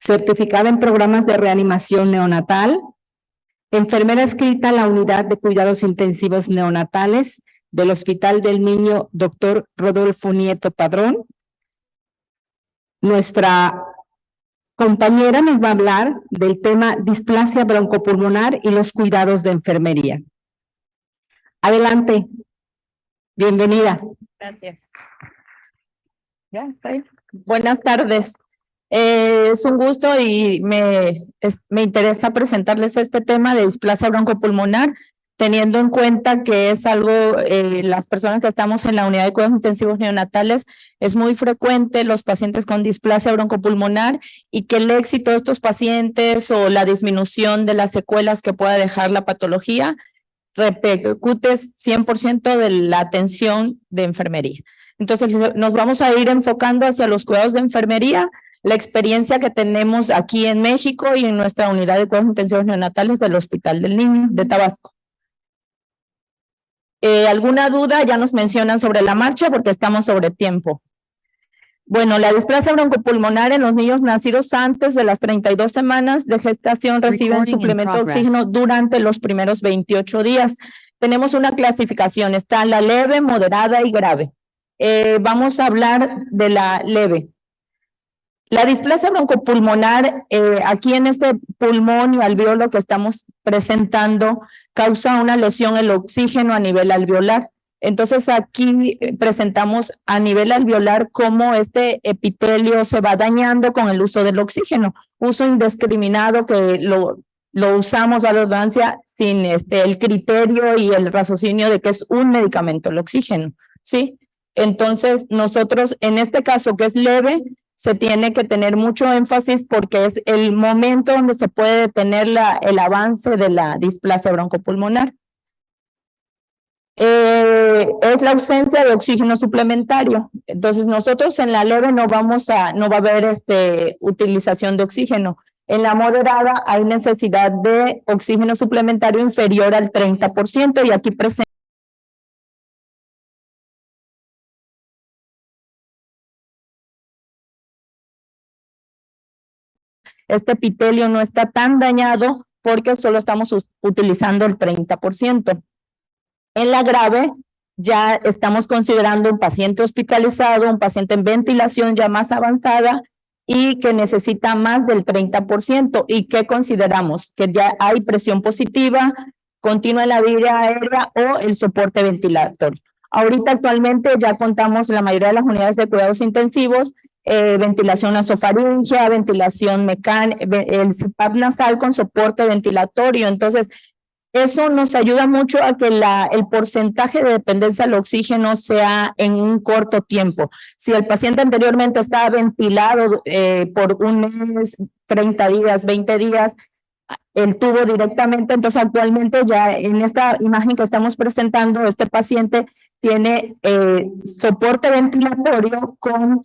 certificada en programas de reanimación neonatal, enfermera adscrita a la unidad de cuidados intensivos neonatales del Hospital del Niño Dr. Rodolfo Nieto Padrón. Nuestra compañera nos va a hablar del tema displasia broncopulmonar y los cuidados de enfermería. Adelante, bienvenida. Gracias. Ya está ahí. Buenas tardes. Es un gusto y me interesa presentarles este tema de displasia broncopulmonar, teniendo en cuenta que es algo, las personas que estamos en la unidad de cuidados intensivos neonatales, es muy frecuente los pacientes con displasia broncopulmonar y que el éxito de estos pacientes o la disminución de las secuelas que pueda dejar la patología repercute 100% de la atención de enfermería. Entonces nos vamos a ir enfocando hacia los cuidados de enfermería, la experiencia que tenemos aquí en México y en nuestra unidad de cuidados intensivos neonatales del Hospital del Niño de Tabasco. ¿Alguna duda? Ya nos mencionan sobre la marcha porque estamos sobre tiempo. Bueno, la displasia broncopulmonar en los niños nacidos antes de las 32 semanas de gestación reciben suplemento de oxígeno durante los primeros 28 días. Tenemos una clasificación, está la leve, moderada y grave. Vamos a hablar de la leve. La displasia broncopulmonar, aquí en este pulmón y alveolo que estamos presentando, causa una lesión en el oxígeno a nivel alveolar. Entonces aquí presentamos a nivel alveolar cómo este epitelio se va dañando con el uso del oxígeno. Uso indiscriminado que lo usamos, a la redundancia, sin el criterio y el raciocinio de que es un medicamento el oxígeno, ¿sí? Entonces nosotros en este caso que es leve, se tiene que tener mucho énfasis porque es el momento donde se puede detener el avance de la displasia broncopulmonar. Es la ausencia de oxígeno suplementario. Entonces nosotros en la leve no va a haber utilización de oxígeno. En la moderada hay necesidad de oxígeno suplementario inferior al 30% y aquí presenta este epitelio no está tan dañado porque solo estamos utilizando el 30%. En la grave ya estamos considerando un paciente hospitalizado, un paciente en ventilación ya más avanzada y que necesita más del 30%. ¿Y qué consideramos? Que ya hay presión positiva, continua en la vía aérea o el soporte ventilatorio. Ahorita actualmente ya contamos la mayoría de las unidades de cuidados intensivos, ventilación nasofaringia, ventilación mecánica, el CPAP nasal con soporte ventilatorio. Entonces, eso nos ayuda mucho a que el porcentaje de dependencia del oxígeno sea en un corto tiempo. Si el paciente anteriormente estaba ventilado por un mes, 30 días, 20 días, el tubo directamente, entonces actualmente ya en esta imagen que estamos presentando, este paciente tiene soporte ventilatorio con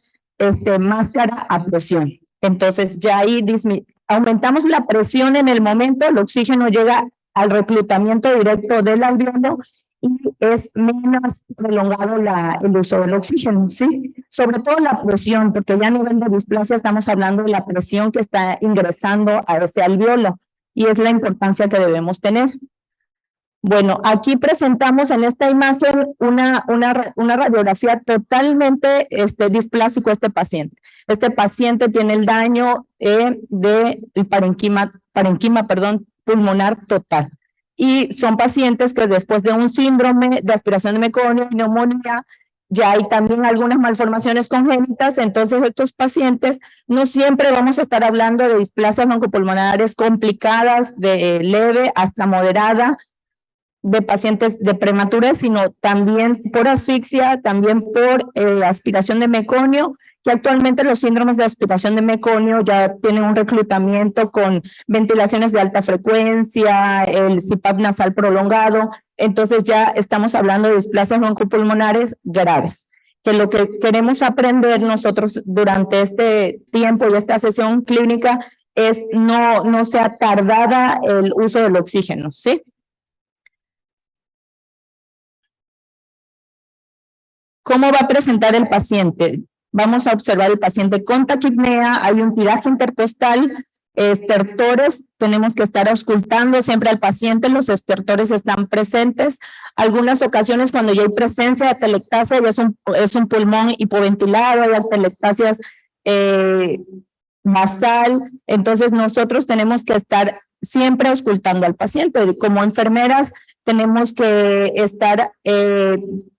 máscara a presión. Entonces ya ahí aumentamos la presión en el momento, el oxígeno llega al reclutamiento directo del alveolo y es menos prolongado el uso del oxígeno, ¿sí? Sobre todo la presión, porque ya a nivel de displasia estamos hablando de la presión que está ingresando a ese alveolo y es la importancia que debemos tener. Bueno, aquí presentamos en esta imagen una radiografía totalmente displásico este paciente. Este paciente tiene el daño del parenquima pulmonar total. Y son pacientes que después de un síndrome de aspiración de meconio y neumonía, ya hay también algunas malformaciones congénitas, entonces estos pacientes no siempre vamos a estar hablando de displasias broncopulmonares complicadas, de leve hasta moderada, de pacientes de prematurez, sino también por asfixia, también por aspiración de meconio, que actualmente los síndromes de aspiración de meconio ya tienen un reclutamiento con ventilaciones de alta frecuencia, el CPAP nasal prolongado, entonces ya estamos hablando de displasias broncopulmonares graves, que lo que queremos aprender nosotros durante este tiempo y esta sesión clínica es no sea tardada el uso del oxígeno, ¿sí? ¿Cómo va a presentar el paciente? vamos a observar el paciente con taquipnea, hay un tiraje intercostal, estertores, tenemos que estar auscultando siempre al paciente, los estertores están presentes. Algunas ocasiones cuando ya hay presencia de atelectasia, ya es un pulmón hipoventilado, hay atelectasias basal, entonces nosotros tenemos que estar siempre auscultando al paciente. Como enfermeras tenemos que estar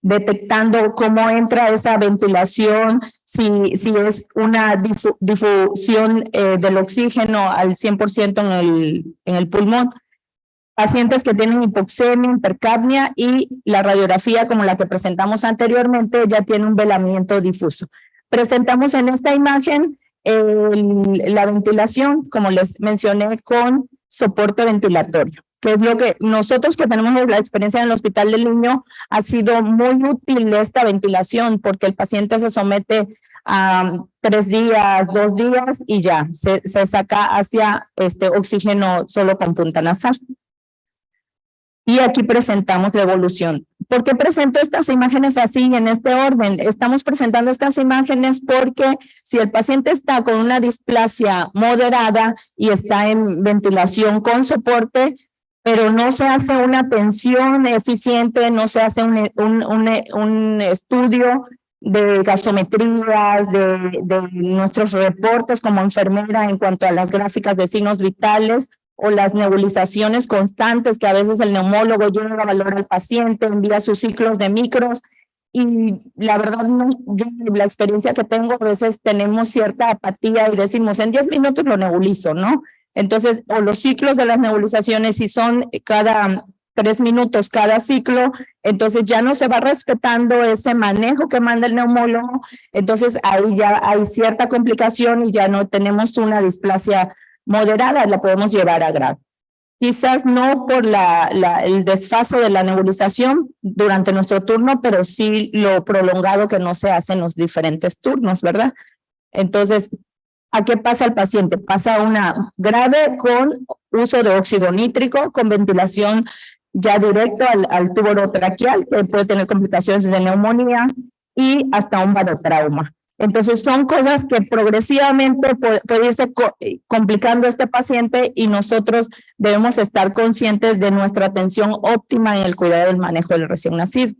detectando cómo entra esa ventilación, si es una difusión del oxígeno al 100% en el pulmón. Pacientes que tienen hipoxemia, hipercapnia y la radiografía como la que presentamos anteriormente ya tiene un velamiento difuso. Presentamos en esta imagen la ventilación, como les mencioné, con soporte ventilatorio, que es lo que nosotros que tenemos la experiencia en el Hospital del Niño, ha sido muy útil esta ventilación porque el paciente se somete a 3 días, 2 días y ya se saca hacia oxígeno solo con punta nasal. Y aquí presentamos la evolución. ¿Por qué presento estas imágenes así en este orden? Estamos presentando estas imágenes porque si el paciente está con una displasia moderada y está en ventilación con soporte, pero no se hace una atención eficiente, no se hace un estudio de gasometrías, de nuestros reportes como enfermera en cuanto a las gráficas de signos vitales, o las nebulizaciones constantes que a veces el neumólogo lleva a valor al paciente, envía sus ciclos de micros y la verdad yo la experiencia que tengo a veces tenemos cierta apatía y decimos en 10 minutos lo nebulizo, ¿no? Entonces, o los ciclos de las nebulizaciones si son cada 3 minutos cada ciclo, entonces ya no se va respetando ese manejo que manda el neumólogo, entonces ahí ya hay cierta complicación y ya no tenemos una displasia moderada, la podemos llevar a grave. Quizás no por el desfase de la nebulización durante nuestro turno, pero sí lo prolongado que no se hace en los diferentes turnos, ¿verdad? Entonces, ¿a qué pasa el paciente? Pasa una grave con uso de óxido nítrico, con ventilación ya directo al tubo orotraqueal, que puede tener complicaciones de neumonía y hasta un barotrauma. Entonces son cosas que progresivamente puede irse complicando este paciente y nosotros debemos estar conscientes de nuestra atención óptima en el cuidado del manejo del recién nacido.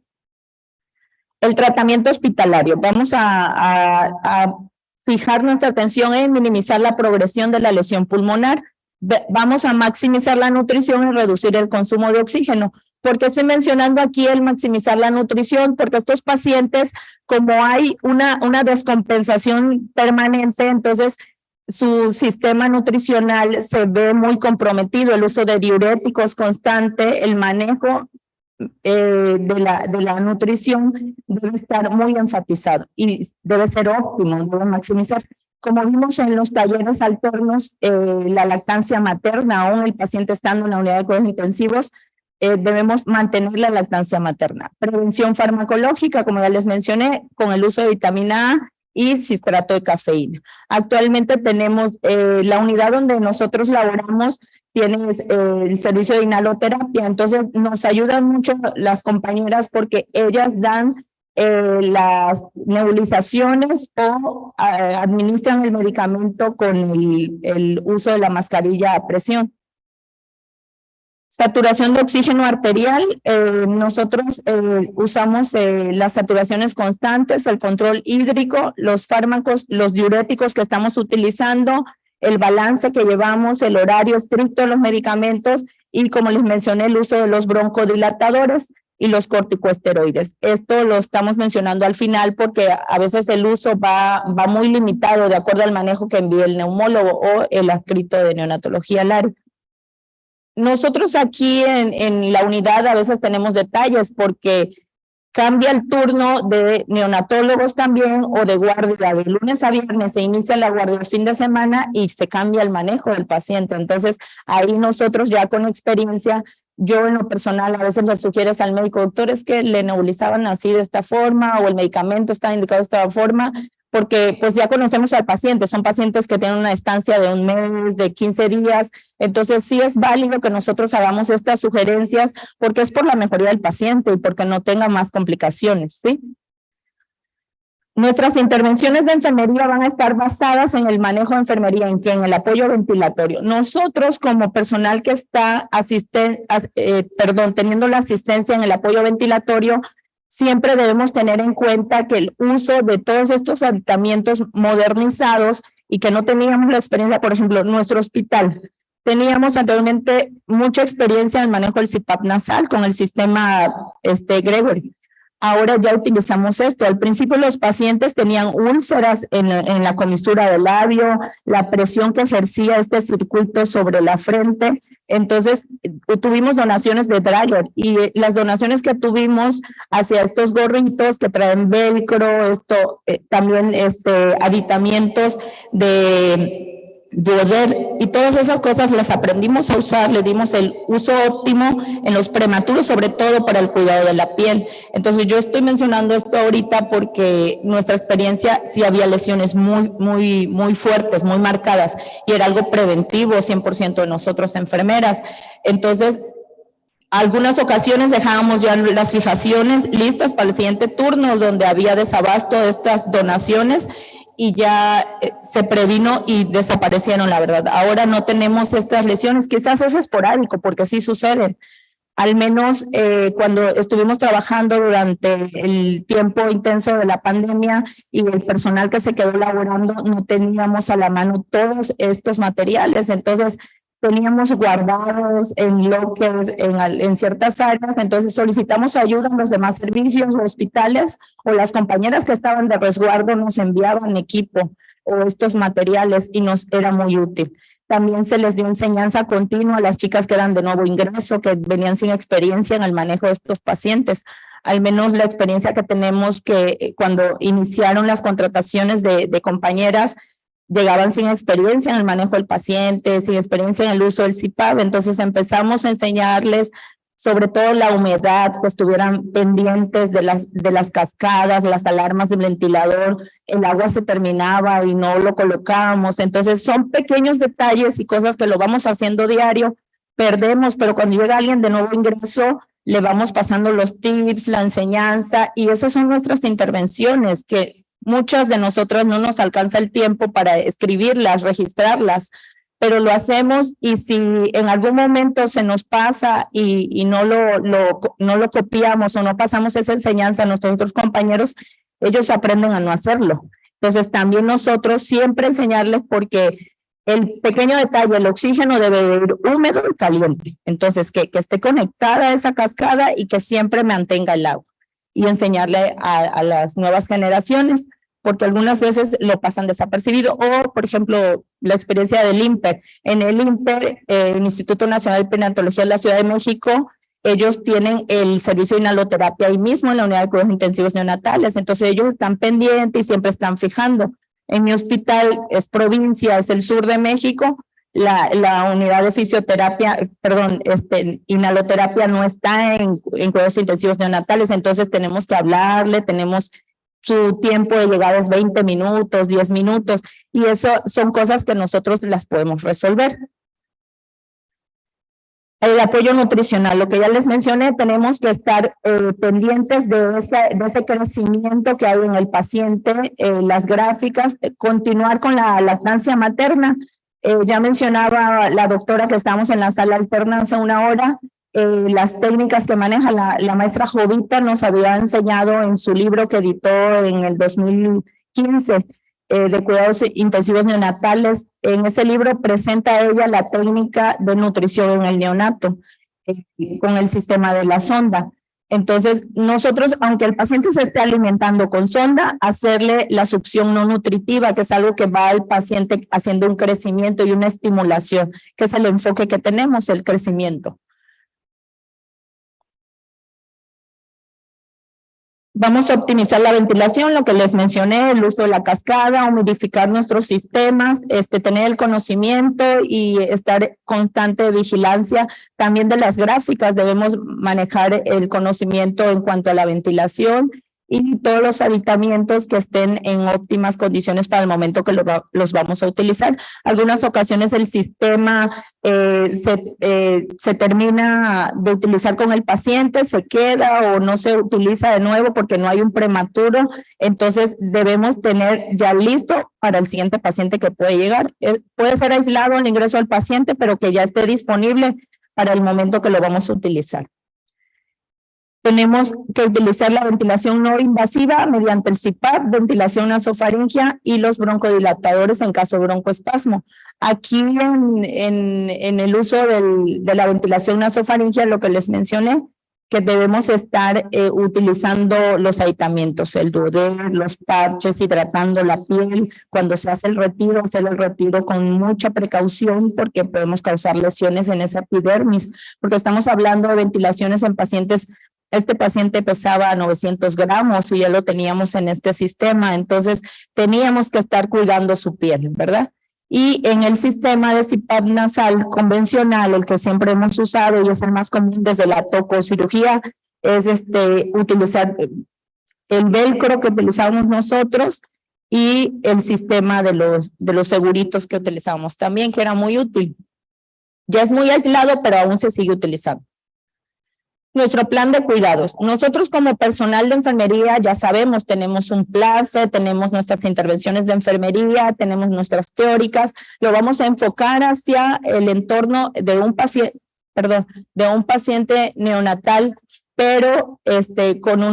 El tratamiento hospitalario. Vamos a fijar nuestra atención en minimizar la progresión de la lesión pulmonar. Vamos a maximizar la nutrición y reducir el consumo de oxígeno. ¿Por qué estoy mencionando aquí el maximizar la nutrición? Porque estos pacientes, como hay una descompensación permanente, entonces su sistema nutricional se ve muy comprometido, el uso de diuréticos constante, el manejo de la nutrición debe estar muy enfatizado y debe ser óptimo, debe maximizarse. Como vimos en los talleres alternos, la lactancia materna, aún el paciente estando en la unidad de cuidados intensivos, debemos mantener la lactancia materna. Prevención farmacológica, como ya les mencioné, con el uso de vitamina A y cistrato de cafeína. Actualmente tenemos la unidad donde nosotros laboramos, tiene el servicio de inhaloterapia, entonces nos ayudan mucho las compañeras porque ellas dan las nebulizaciones o administran el medicamento con el uso de la mascarilla a presión. Saturación de oxígeno arterial, nosotros usamos las saturaciones constantes, el control hídrico, los fármacos, los diuréticos que estamos utilizando, el balance que llevamos, el horario estricto de los medicamentos y como les mencioné el uso de los broncodilatadores y los corticosteroides. Esto lo estamos mencionando al final porque a veces el uso va muy limitado de acuerdo al manejo que envíe el neumólogo o el adscrito de neonatología al área. Nosotros aquí en la unidad a veces tenemos detalles porque cambia el turno de neonatólogos también o de guardia. De lunes a viernes se inicia la guardia el fin de semana y se cambia el manejo del paciente. Entonces ahí nosotros ya con experiencia, yo en lo personal a veces le sugieres al médico, doctor, es que le nebulizaban así de esta forma o el medicamento está indicado de esta forma, porque pues ya conocemos al paciente, son pacientes que tienen una estancia de 1 mes, de 15 días, entonces sí es válido que nosotros hagamos estas sugerencias porque es por la mejoría del paciente y porque no tenga más complicaciones, ¿sí? Nuestras intervenciones de enfermería van a estar basadas en el manejo de enfermería, ¿en qué? En el apoyo ventilatorio. Nosotros, como personal que está teniendo la asistencia en el apoyo ventilatorio, siempre debemos tener en cuenta que el uso de todos estos aditamientos modernizados y que no teníamos la experiencia, por ejemplo, nuestro hospital. Teníamos anteriormente mucha experiencia en el manejo del CPAP nasal con el sistema Gregory. Ahora ya utilizamos esto. Al principio los pacientes tenían úlceras en la comisura del labio, la presión que ejercía este circuito sobre la frente. Entonces tuvimos donaciones de Drager y las donaciones que tuvimos hacia estos gorritos que traen velcro, también aditamientos de Duoder y todas esas cosas las aprendimos a usar, le dimos el uso óptimo en los prematuros, sobre todo para el cuidado de la piel. Entonces yo estoy mencionando esto ahorita porque nuestra experiencia sí había lesiones muy fuertes, muy marcadas y era algo preventivo 100% de nosotros enfermeras. Entonces algunas ocasiones dejábamos ya las fijaciones listas para el siguiente turno donde había desabasto de estas donaciones y ya se previno y desaparecieron, la verdad. Ahora no tenemos estas lesiones, quizás es esporádico porque sí suceden. Al menos cuando estuvimos trabajando durante el tiempo intenso de la pandemia y el personal que se quedó laborando, no teníamos a la mano todos estos materiales, entonces teníamos guardados en lockers en ciertas áreas, entonces solicitamos ayuda en los demás servicios o hospitales o las compañeras que estaban de resguardo nos enviaban equipo o estos materiales y nos era muy útil. También se les dio enseñanza continua a las chicas que eran de nuevo ingreso, que venían sin experiencia en el manejo de estos pacientes. Al menos la experiencia que tenemos que cuando iniciaron las contrataciones de compañeras, llegaban sin experiencia en el manejo del paciente, sin experiencia en el uso del CPAP, entonces empezamos a enseñarles sobre todo la humedad, que estuvieran pendientes de las cascadas, las alarmas del ventilador, el agua se terminaba y no lo colocábamos, entonces son pequeños detalles y cosas que lo vamos haciendo diario, perdemos, pero cuando llega alguien de nuevo ingreso, le vamos pasando los tips, la enseñanza y esas son nuestras intervenciones que muchas de nosotras no nos alcanza el tiempo para escribirlas, registrarlas, pero lo hacemos y si en algún momento se nos pasa y no lo copiamos o no pasamos esa enseñanza a nuestros otros compañeros, ellos aprenden a no hacerlo. Entonces también nosotros siempre enseñarles porque el pequeño detalle, el oxígeno debe de ir húmedo y caliente. Entonces que esté conectada a esa cascada y que siempre mantenga el agua. Y enseñarle a las nuevas generaciones, porque algunas veces lo pasan desapercibido. O, por ejemplo, la experiencia del INPER. En el INPER, el Instituto Nacional de Perinatología de la Ciudad de México, ellos tienen el servicio de inhaloterapia ahí mismo en la unidad de cuidados intensivos neonatales. Entonces ellos están pendientes y siempre están fijando. En mi hospital es provincia, es el sur de México, la unidad de fisioterapia, inhaloterapia no está en cuidados intensivos neonatales, entonces tenemos que hablarle, tenemos su tiempo de llegada es 20 minutos, 10 minutos, y eso son cosas que nosotros las podemos resolver. El apoyo nutricional, lo que ya les mencioné, tenemos que estar pendientes de ese crecimiento que hay en el paciente, las gráficas, continuar con la lactancia materna. Ya mencionaba la doctora que estamos en la sala alterna hace una hora, las técnicas que maneja la maestra Jovita nos había enseñado en su libro que editó en el 2015 de cuidados intensivos neonatales. En ese libro presenta ella la técnica de nutrición en el neonato con el sistema de la sonda. Entonces, nosotros, aunque el paciente se esté alimentando con sonda, hacerle la succión no nutritiva, que es algo que va al paciente haciendo un crecimiento y una estimulación, que es el enfoque que tenemos, el crecimiento. Vamos a optimizar la ventilación, lo que les mencioné, el uso de la cascada, humidificar nuestros sistemas, tener el conocimiento y estar constante vigilancia. También de las gráficas debemos manejar el conocimiento en cuanto a la ventilación y todos los habitamientos que estén en óptimas condiciones para el momento que los vamos a utilizar. Algunas ocasiones el sistema se termina de utilizar con el paciente, se queda o no se utiliza de nuevo porque no hay un prematuro, entonces debemos tener ya listo para el siguiente paciente que puede llegar. Puede ser aislado el ingreso del paciente, pero que ya esté disponible para el momento que lo vamos a utilizar. Tenemos que utilizar la ventilación no invasiva mediante el CPAP, ventilación nasofaringea y los broncodilatadores en caso de broncoespasmo. Aquí en el uso de la ventilación nasofaringea, lo que les mencioné, que debemos estar utilizando los aditamientos, el Duoder, los parches, hidratando la piel. Cuando se hace el retiro, hacer el retiro con mucha precaución porque podemos causar lesiones en esa epidermis, porque estamos hablando de ventilaciones en pacientes. Este paciente pesaba 900 gramos y ya lo teníamos en este sistema, entonces teníamos que estar cuidando su piel, ¿verdad? Y en el sistema de CPAP nasal convencional, el que siempre hemos usado y es el más común desde la tococirugía, es utilizar el velcro que utilizamos nosotros y el sistema de los seguritos que utilizamos también, que era muy útil. Ya es muy aislado, pero aún se sigue utilizando. Nuestro plan de cuidados. Nosotros como personal de enfermería ya sabemos, tenemos un place, tenemos nuestras intervenciones de enfermería, tenemos nuestras teóricas, lo vamos a enfocar hacia el entorno de un paciente neonatal, pero con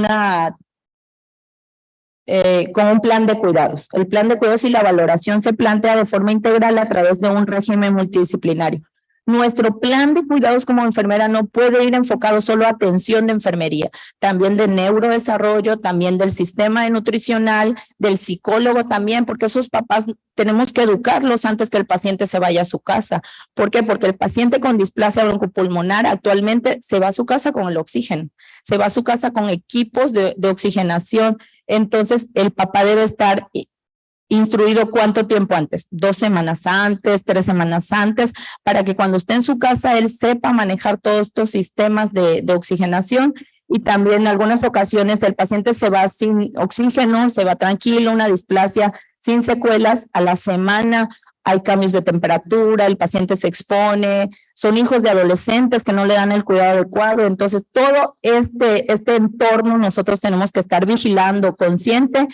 un plan de cuidados. El plan de cuidados y la valoración se plantea de forma integral a través de un régimen multidisciplinario. Nuestro plan de cuidados como enfermera no puede ir enfocado solo a atención de enfermería, también de neurodesarrollo, también del sistema nutricional, del psicólogo también, porque esos papás tenemos que educarlos antes que el paciente se vaya a su casa. ¿Por qué? Porque el paciente con displasia broncopulmonar actualmente se va a su casa con el oxígeno, se va a su casa con equipos de oxigenación, entonces el papá debe estar instruido ¿cuánto tiempo antes? 2 semanas antes, 3 semanas antes, para que cuando esté en su casa él sepa manejar todos estos sistemas de oxigenación. Y también en algunas ocasiones el paciente se va sin oxígeno, se va tranquilo, una displasia sin secuelas. A la semana hay cambios de temperatura, el paciente se expone, son hijos de adolescentes que no le dan el cuidado adecuado. Entonces todo este entorno nosotros tenemos que estar vigilando, consciente.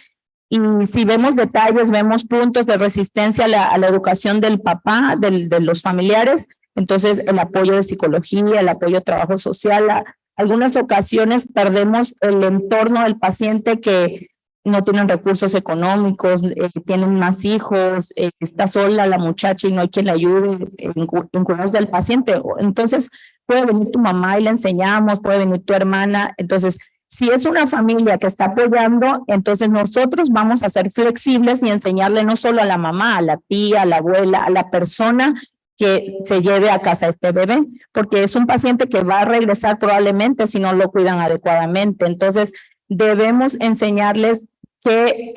Y si vemos detalles, vemos puntos de resistencia a la educación del papá, de los familiares, entonces el apoyo de psicología, el apoyo de trabajo social. Algunas ocasiones perdemos el entorno del paciente que no tienen recursos económicos, tienen más hijos, está sola la muchacha y no hay quien le ayude en cuidados del paciente. Entonces puede venir tu mamá y le enseñamos, puede venir tu hermana, entonces si es una familia que está apoyando, entonces nosotros vamos a ser flexibles y enseñarle no solo a la mamá, a la tía, a la abuela, a la persona que se lleve a casa este bebé, porque es un paciente que va a regresar probablemente si no lo cuidan adecuadamente. Entonces debemos enseñarles qué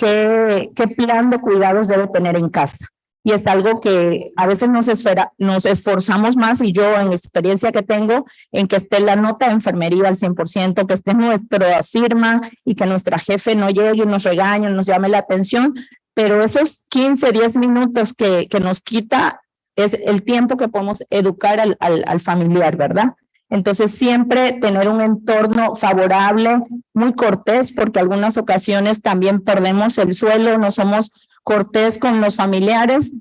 plan de cuidados debe tener en casa. Y es algo que a veces nos esforzamos más, y yo en experiencia que tengo, en que esté la nota de enfermería al 100%, que esté nuestra firma y que nuestra jefe no llegue y nos regañe, nos llame la atención, pero esos 15, 10 minutos que nos quita es el tiempo que podemos educar al familiar, ¿verdad? Entonces siempre tener un entorno favorable, muy cortés, porque algunas ocasiones también perdemos el suelo, no somos cortés con los familiares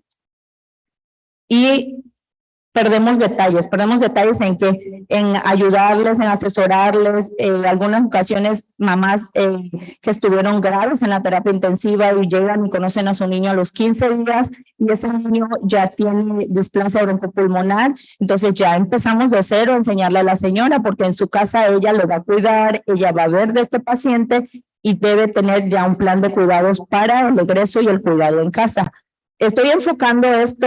y perdemos detalles en ayudarles, en asesorarles. Algunas ocasiones mamás que estuvieron graves en la terapia intensiva y llegan y conocen a su niño a los 15 días y ese niño ya tiene displasia broncopulmonar, entonces ya empezamos de cero a enseñarle a la señora, porque en su casa ella lo va a cuidar, ella va a ver de este paciente y debe tener ya un plan de cuidados para el egreso y el cuidado en casa. Estoy enfocando esto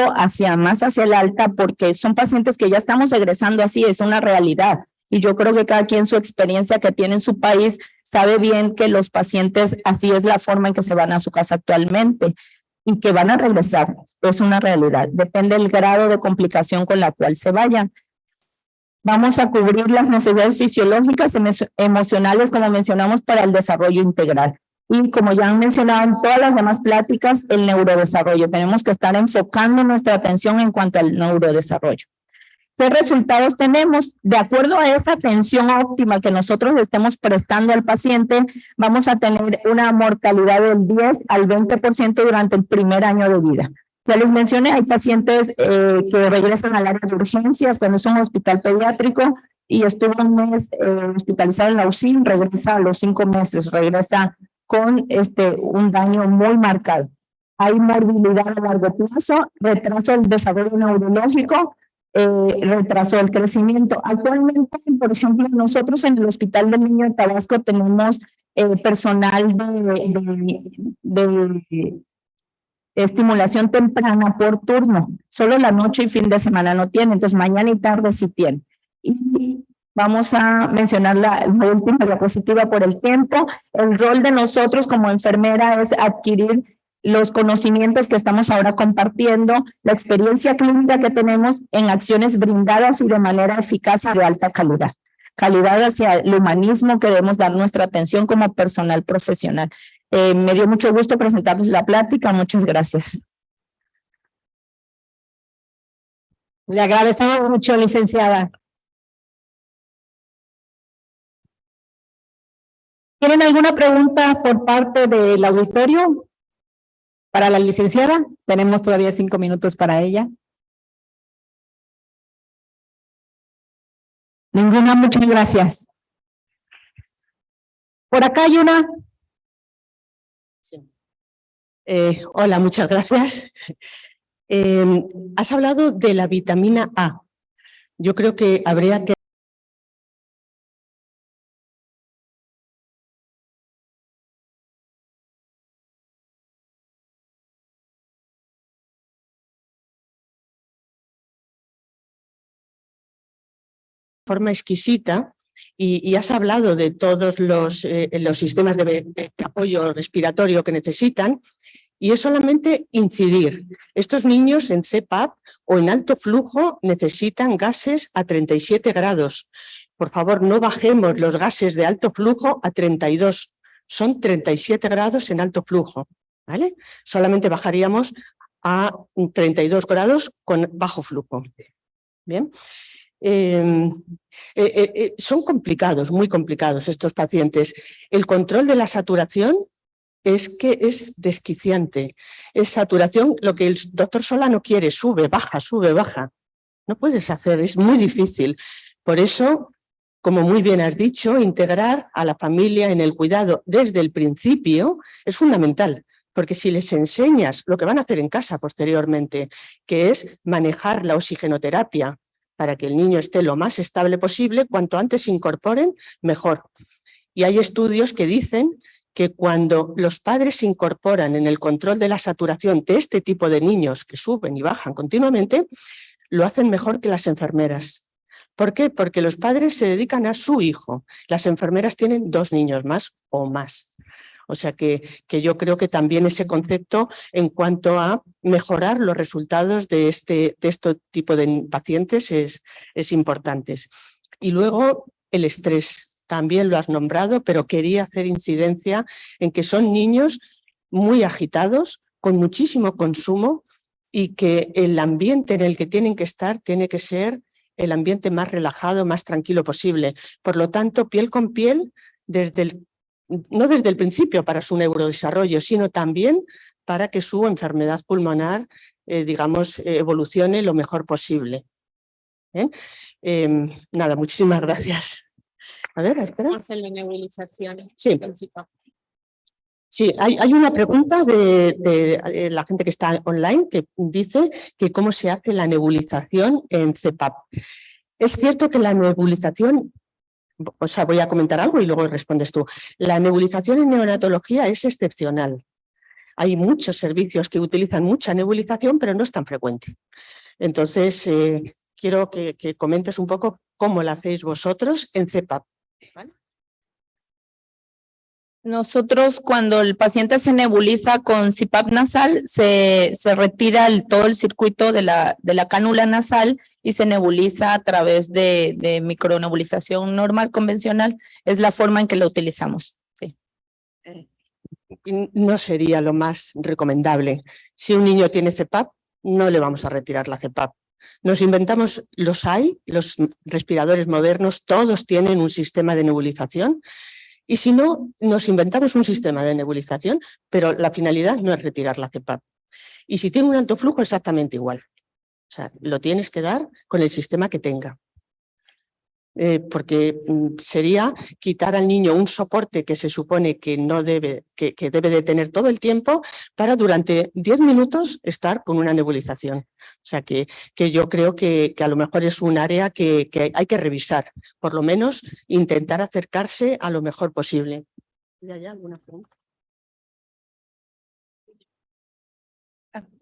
más hacia el alta porque son pacientes que ya estamos egresando así, es una realidad. Y yo creo que cada quien su experiencia que tiene en su país sabe bien que los pacientes así es la forma en que se van a su casa actualmente y que van a regresar. Es una realidad. Depende del grado de complicación con la cual se vayan. Vamos a cubrir las necesidades fisiológicas y emocionales, como mencionamos, para el desarrollo integral. Y como ya han mencionado en todas las demás pláticas, el neurodesarrollo. Tenemos que estar enfocando nuestra atención en cuanto al neurodesarrollo. ¿Qué resultados tenemos? De acuerdo a esa atención óptima que nosotros estemos prestando al paciente, vamos a tener una mortalidad del 10 al 20% durante el primer año de vida. Ya les mencioné, hay pacientes que regresan al área de urgencias cuando es un hospital pediátrico y estuvo un mes hospitalizado en la UCI, regresa a los 5 meses, regresa con un daño muy marcado. Hay morbilidad a largo plazo, retraso del desarrollo neurológico, retraso del crecimiento. Actualmente, por ejemplo, nosotros en el Hospital del Niño de Tabasco tenemos personal de estimulación temprana por turno, solo la noche y fin de semana no tiene, entonces mañana y tarde sí tiene. Y vamos a mencionar la última diapositiva por el tiempo. El rol de nosotros como enfermera es adquirir los conocimientos que estamos ahora compartiendo, la experiencia clínica que tenemos en acciones brindadas y de manera eficaz y de alta calidad. Calidad hacia el humanismo que debemos dar nuestra atención como personal profesional. Me dio mucho gusto presentarles la plática. Muchas gracias. Le agradecemos mucho, licenciada. ¿Tienen alguna pregunta por parte del auditorio para la licenciada? Tenemos todavía 5 minutos para ella. Ninguna, muchas gracias. Por acá hay una. Hola, muchas gracias. Has hablado de la vitamina A. Yo creo que habría que forma exquisita y has hablado de todos los sistemas de apoyo respiratorio que necesitan. Y es solamente incidir. Estos niños en CPAP o en alto flujo necesitan gases a 37 grados. Por favor, no bajemos los gases de alto flujo a 32. Son 37 grados en alto flujo, ¿vale? Solamente bajaríamos a 32 grados con bajo flujo. Bien. Son complicados, muy complicados estos pacientes. El control de la saturación es que es desquiciante. Es saturación, lo que el doctor Solano quiere, sube, baja. No puedes hacer, es muy difícil. Por eso, como muy bien has dicho, integrar a la familia en el cuidado desde el principio es fundamental, porque si les enseñas lo que van a hacer en casa posteriormente, que es manejar la oxigenoterapia para que el niño esté lo más estable posible, cuanto antes se incorporen, mejor. Y hay estudios que dicen que cuando los padres se incorporan en el control de la saturación de este tipo de niños que suben y bajan continuamente, lo hacen mejor que las enfermeras. ¿Por qué? Porque los padres se dedican a su hijo. Las enfermeras tienen 2 niños más o más. O sea que yo creo que también ese concepto en cuanto a mejorar los resultados de este tipo de pacientes es importante. Y luego el estrés. También lo has nombrado, pero quería hacer incidencia en que son niños muy agitados, con muchísimo consumo y que el ambiente en el que tienen que estar tiene que ser el ambiente más relajado, más tranquilo posible. Por lo tanto, piel con piel, no desde el principio para su neurodesarrollo, sino también para que su enfermedad pulmonar, evolucione lo mejor posible. Nada, muchísimas gracias. A ver, espera. La nebulización. Sí. Sí, hay una pregunta de la gente que está online que dice que cómo se hace la nebulización en CPAP. Es cierto que la nebulización, voy a comentar algo y luego respondes tú. La nebulización en neonatología es excepcional. Hay muchos servicios que utilizan mucha nebulización, pero no es tan frecuente. Entonces, quiero que comentes un poco cómo la hacéis vosotros en CPAP. ¿Vale? Nosotros, cuando el paciente se nebuliza con CPAP nasal, se retira todo el circuito de la cánula nasal y se nebuliza a través de micronebulización normal, convencional. Es la forma en que lo utilizamos. Sí. No sería lo más recomendable. Si un niño tiene CPAP, no le vamos a retirar la CPAP. Nos inventamos, los respiradores modernos, todos tienen un sistema de nebulización. Y si no, nos inventamos un sistema de nebulización, pero la finalidad no es retirar la CPAP. Y si tiene un alto flujo, exactamente igual. O sea, lo tienes que dar con el sistema que tenga. Porque sería quitar al niño un soporte que se supone que no debe, que debe de tener todo el tiempo para durante 10 minutos estar con una nebulización. O sea que yo creo que a lo mejor es un área que hay que revisar, por lo menos intentar acercarse a lo mejor posible. ¿Hay alguna pregunta?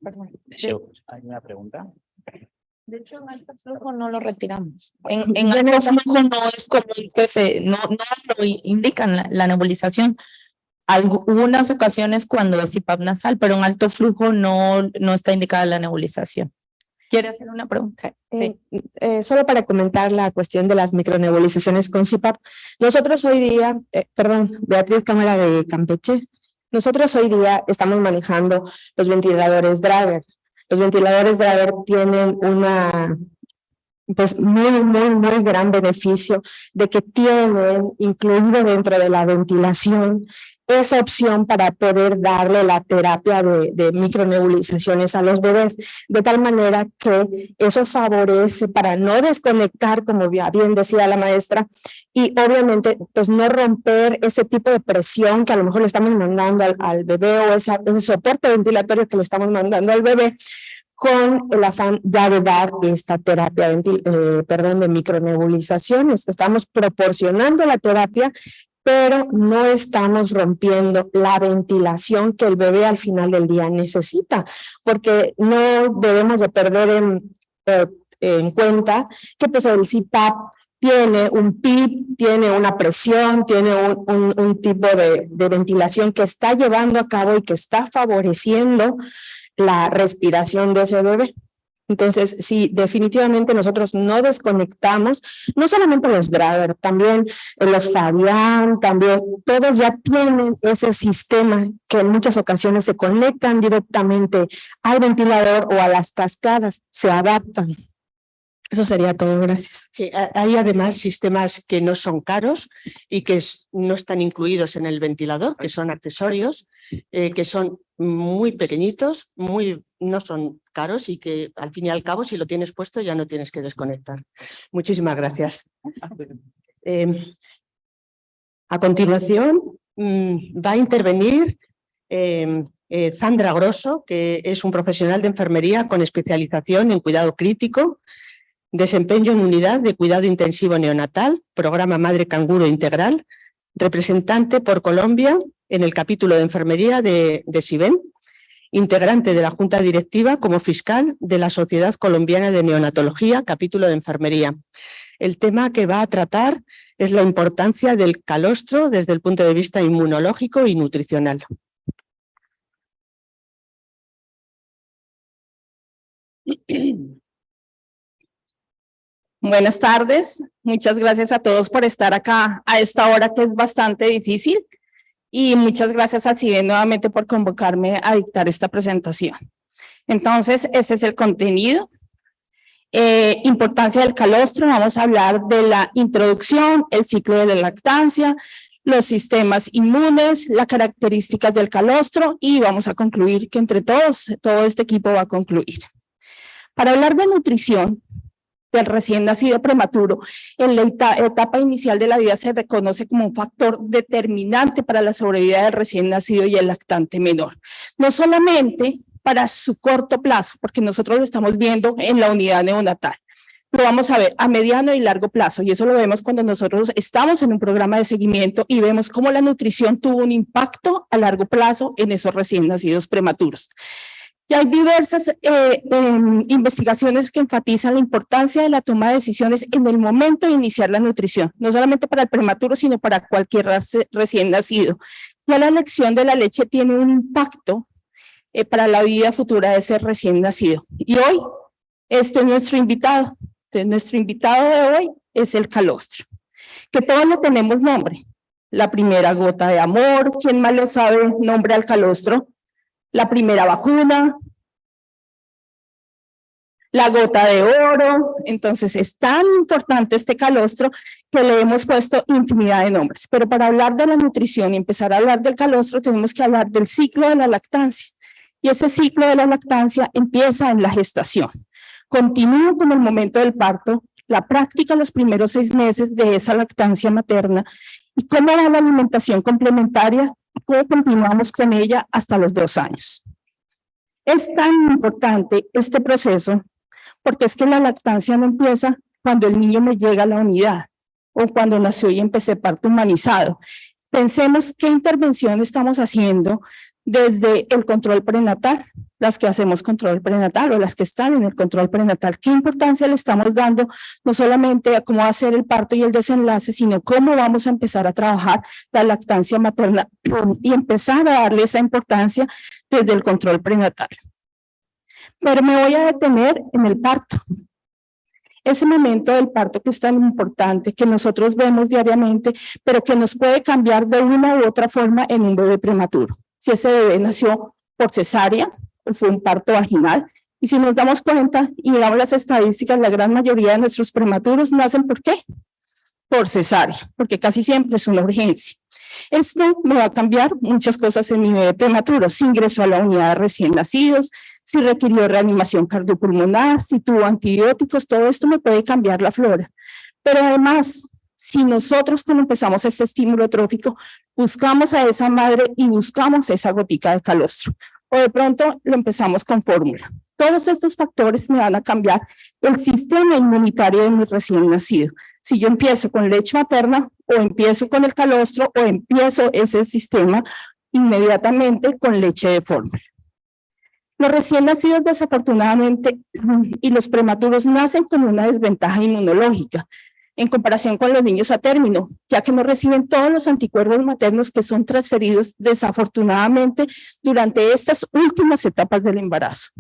Perdón. Sí, ¿hay una pregunta? De hecho, en alto flujo no lo retiramos. En alto flujo no es común que no lo indican la nebulización. Algunas ocasiones cuando es CPAP nasal, pero en alto flujo no está indicada la nebulización. ¿Quiere hacer una pregunta? Sí. Solo para comentar la cuestión de las micronebulizaciones con CPAP. Nosotros hoy día, Beatriz Cámara de Campeche, nosotros hoy día estamos manejando los ventiladores Drager. Los ventiladores Drager tienen muy gran beneficio de que tienen incluido dentro de la ventilación esa opción para poder darle la terapia de micronebulizaciones a los bebés, de tal manera que eso favorece para no desconectar, como bien decía la maestra, y obviamente pues no romper ese tipo de presión que a lo mejor le estamos mandando al bebé o ese soporte ventilatorio que le estamos mandando al bebé, con el afán ya de dar esta terapia de micronebulización. Estamos proporcionando la terapia, pero no estamos rompiendo la ventilación que el bebé al final del día necesita, porque no debemos de perder en cuenta que pues el CPAP tiene un PIP, tiene una presión, tiene un tipo de ventilación que está llevando a cabo y que está favoreciendo la respiración de ese bebé. Entonces, sí, definitivamente nosotros no desconectamos, no solamente los Drager, también los Fabián, también todos ya tienen ese sistema que en muchas ocasiones se conectan directamente al ventilador o a las cascadas, se adaptan. Eso sería todo, gracias. Sí, hay además sistemas que no son caros y que no están incluidos en el ventilador, que son accesorios, que son muy pequeñitos, no son caros y que al fin y al cabo si lo tienes puesto ya no tienes que desconectar. Muchísimas gracias. A continuación va a intervenir Sandra Grosso, que es un profesional de enfermería con especialización en cuidado crítico, desempeño en unidad de cuidado intensivo neonatal, programa Madre Canguro Integral, representante por Colombia en el capítulo de enfermería de SIVEN, integrante de la Junta Directiva como fiscal de la Sociedad Colombiana de Neonatología, capítulo de enfermería. El tema que va a tratar es la importancia del calostro desde el punto de vista inmunológico y nutricional. Buenas tardes, muchas gracias a todos por estar acá a esta hora que es bastante difícil y muchas gracias a CIVEN nuevamente por convocarme a dictar esta presentación. Entonces, ese es el contenido. Importancia del calostro, vamos a hablar de la introducción, el ciclo de la lactancia, los sistemas inmunes, las características del calostro y vamos a concluir que entre todos, todo este equipo va a concluir. Para hablar de nutrición del recién nacido prematuro, en la etapa inicial de la vida se reconoce como un factor determinante para la sobrevida del recién nacido y el lactante menor. No solamente para su corto plazo, porque nosotros lo estamos viendo en la unidad neonatal, lo vamos a ver a mediano y largo plazo, y eso lo vemos cuando nosotros estamos en un programa de seguimiento y vemos cómo la nutrición tuvo un impacto a largo plazo en esos recién nacidos prematuros. Y hay diversas investigaciones que enfatizan la importancia de la toma de decisiones en el momento de iniciar la nutrición, no solamente para el prematuro, sino para cualquier recién nacido. Ya la elección de la leche tiene un impacto para la vida futura de ese recién nacido. Y hoy, este es nuestro invitado. Entonces, nuestro invitado de hoy es el calostro, que todos le tenemos nombre. La primera gota de amor, ¿quién más le sabe nombre al calostro? La primera vacuna, la gota de oro. Entonces es tan importante este calostro que le hemos puesto infinidad de nombres. Pero para hablar de la nutrición y empezar a hablar del calostro, tenemos que hablar del ciclo de la lactancia. Y ese ciclo de la lactancia empieza en la gestación. Continúa con el momento del parto, la práctica los primeros 6 meses de esa lactancia materna y cómo va la alimentación complementaria, cómo continuamos con ella hasta los 2 años. Es tan importante este proceso porque es que la lactancia no empieza cuando el niño me llega a la unidad o cuando nació y empecé parto humanizado. Pensemos qué intervención estamos haciendo desde el control prenatal, las que hacemos control prenatal o las que están en el control prenatal. ¿Qué importancia le estamos dando no solamente a cómo va a ser el parto y el desenlace, sino cómo vamos a empezar a trabajar la lactancia materna y empezar a darle esa importancia desde el control prenatal? Pero me voy a detener en el parto. Ese momento del parto que es tan importante, que nosotros vemos diariamente, pero que nos puede cambiar de una u otra forma en un bebé prematuro. Si ese bebé nació por cesárea o fue un parto vaginal, y si nos damos cuenta y miramos las estadísticas, la gran mayoría de nuestros prematuros nacen ¿por qué? Por cesárea, porque casi siempre es una urgencia. Esto me va a cambiar muchas cosas en mi bebé prematuro. Si ingresó a la unidad de recién nacidos, si requirió reanimación cardiopulmonar, si tuvo antibióticos, todo esto me puede cambiar la flora. Pero además, si nosotros cuando empezamos este estímulo trófico, buscamos a esa madre y buscamos esa gotica de calostro, o de pronto lo empezamos con fórmula. Todos estos factores me van a cambiar el sistema inmunitario de mi recién nacido. Si yo empiezo con leche materna, o empiezo con el calostro, o empiezo ese sistema inmediatamente con leche de fórmula. Los recién nacidos desafortunadamente y los prematuros nacen con una desventaja inmunológica en comparación con los niños a término, ya que no reciben todos los anticuerpos maternos que son transferidos desafortunadamente durante estas últimas etapas del embarazo.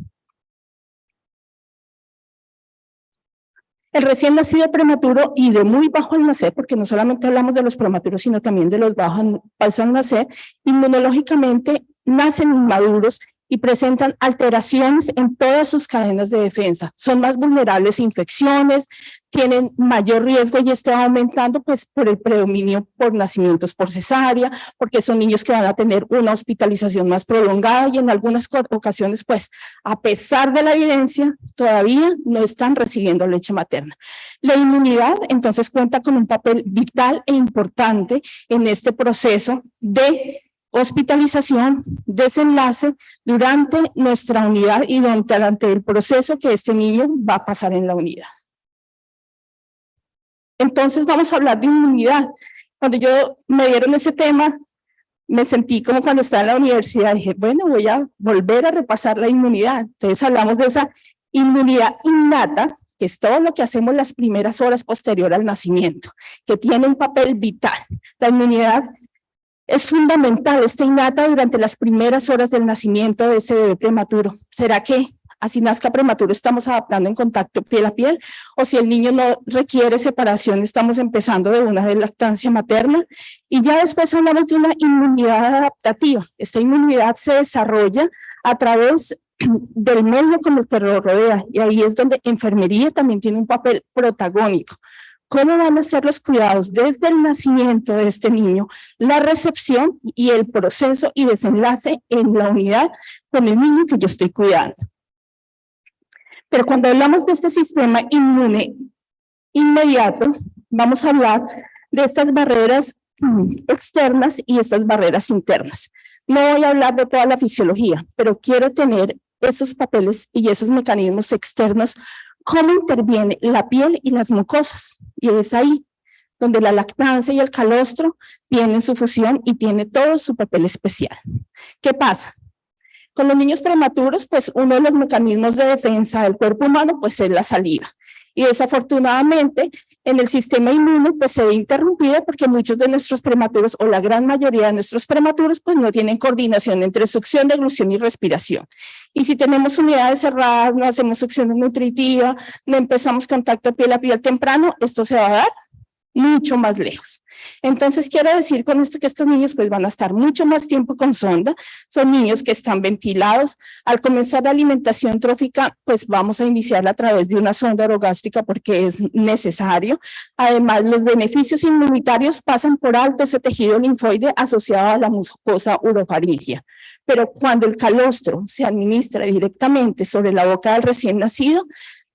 El recién nacido prematuro y de muy bajo al nacer, porque no solamente hablamos de los prematuros, sino también de los bajos al nacer, inmunológicamente nacen inmaduros y presentan alteraciones en todas sus cadenas de defensa. Son más vulnerables a infecciones, tienen mayor riesgo y está aumentando pues por el predominio por nacimientos por cesárea, porque son niños que van a tener una hospitalización más prolongada y en algunas ocasiones pues a pesar de la evidencia todavía no están recibiendo leche materna. La inmunidad entonces cuenta con un papel vital e importante en este proceso de hospitalización, desenlace durante nuestra unidad y durante el proceso que este niño va a pasar en la unidad. Entonces vamos a hablar de inmunidad. Cuando yo me dieron ese tema, me sentí como cuando estaba en la universidad. Dije, bueno, voy a volver a repasar la inmunidad. Entonces hablamos de esa inmunidad innata, que es todo lo que hacemos las primeras horas posterior al nacimiento, que tiene un papel vital. La inmunidad es fundamental, está innata durante las primeras horas del nacimiento de ese bebé prematuro. ¿Será que así nazca prematuro estamos adaptando en contacto piel a piel? O si el niño no requiere separación, estamos empezando de una de lactancia materna. Y ya después hablamos de una inmunidad adaptativa. Esta inmunidad se desarrolla a través del medio con el que lo rodea. Y ahí es donde enfermería también tiene un papel protagónico. ¿Cómo van a ser los cuidados desde el nacimiento de este niño, la recepción y el proceso y desenlace en la unidad con el niño que yo estoy cuidando? Pero cuando hablamos de este sistema inmune inmediato, vamos a hablar de estas barreras externas y estas barreras internas. No voy a hablar de toda la fisiología, pero quiero tener esos papeles y esos mecanismos externos, cómo interviene la piel y las mucosas. Y es ahí donde la lactancia y el calostro tienen su fusión y tiene todo su papel especial. ¿Qué pasa? Con los niños prematuros, pues uno de los mecanismos de defensa del cuerpo humano pues es la saliva. Y desafortunadamente en el sistema inmune pues se ve interrumpida porque muchos de nuestros prematuros o la gran mayoría de nuestros prematuros pues no tienen coordinación entre succión, deglución y respiración. Y si tenemos unidades cerradas, no hacemos succión nutritiva, no empezamos contacto piel a piel temprano, esto se va a dar mucho más lejos. Entonces quiero decir con esto que estos niños pues van a estar mucho más tiempo con sonda, son niños que están ventilados. Al comenzar la alimentación trófica pues vamos a iniciarla a través de una sonda orogástrica porque es necesario. Además los beneficios inmunitarios pasan por alto ese tejido linfoide asociado a la mucosa orofaringea. Pero cuando el calostro se administra directamente sobre la boca del recién nacido,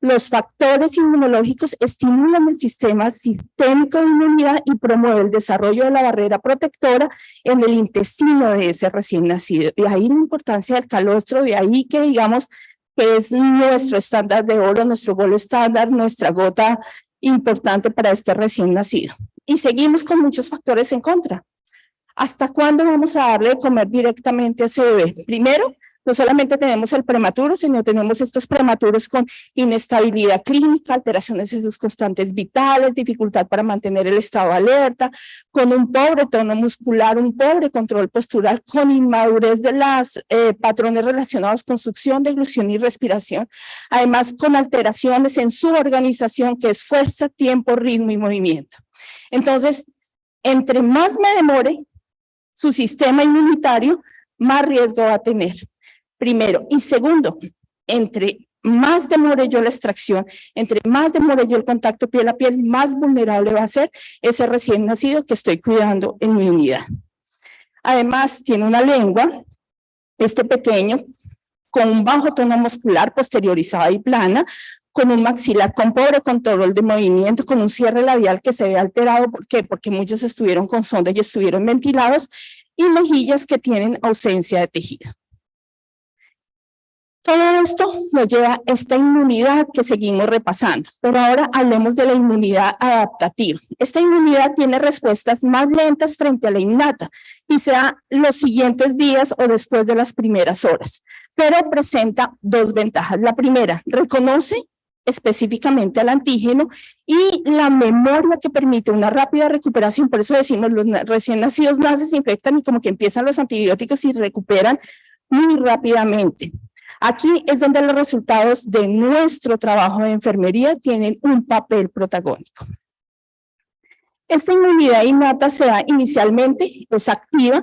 los factores inmunológicos estimulan el sistema sistémico de inmunidad y promueven el desarrollo de la barrera protectora en el intestino de ese recién nacido. Y ahí la importancia del calostro, de ahí que digamos que es nuestro estándar de oro, nuestro gol estándar, nuestra gota importante para este recién nacido. Y seguimos con muchos factores en contra. ¿Hasta cuándo vamos a darle de comer directamente a ese bebé? Primero, no solamente tenemos el prematuro, sino tenemos estos prematuros con inestabilidad clínica, alteraciones en sus constantes vitales, dificultad para mantener el estado de alerta, con un pobre tono muscular, un pobre control postural, con inmadurez de los patrones relacionados con succión, deglución y respiración, además con alteraciones en su organización, que es fuerza, tiempo, ritmo y movimiento. Entonces, entre más me demore su sistema inmunitario, más riesgo va a tener. Primero. Y segundo, entre más demore yo la extracción, entre más demore yo el contacto piel a piel, más vulnerable va a ser ese recién nacido que estoy cuidando en mi unidad. Además, tiene una lengua, pequeño, con un bajo tono muscular posteriorizada y plana, con un maxilar con pobre control de movimiento, con un cierre labial que se ve alterado. ¿Por qué? Porque muchos estuvieron con sonda y estuvieron ventilados, y mejillas que tienen ausencia de tejido. Todo esto nos lleva a esta inmunidad que seguimos repasando, pero ahora hablemos de la inmunidad adaptativa. Esta inmunidad tiene respuestas más lentas frente a la innata y se da los siguientes días o después de las primeras horas, pero presenta dos ventajas. La primera, reconoce específicamente al antígeno, y la memoria que permite una rápida recuperación. Por eso decimos, los recién nacidos más se infectan y como que empiezan los antibióticos y recuperan muy rápidamente. Aquí es donde los resultados de nuestro trabajo de enfermería tienen un papel protagónico. Esta inmunidad innata se da inicialmente, es activa,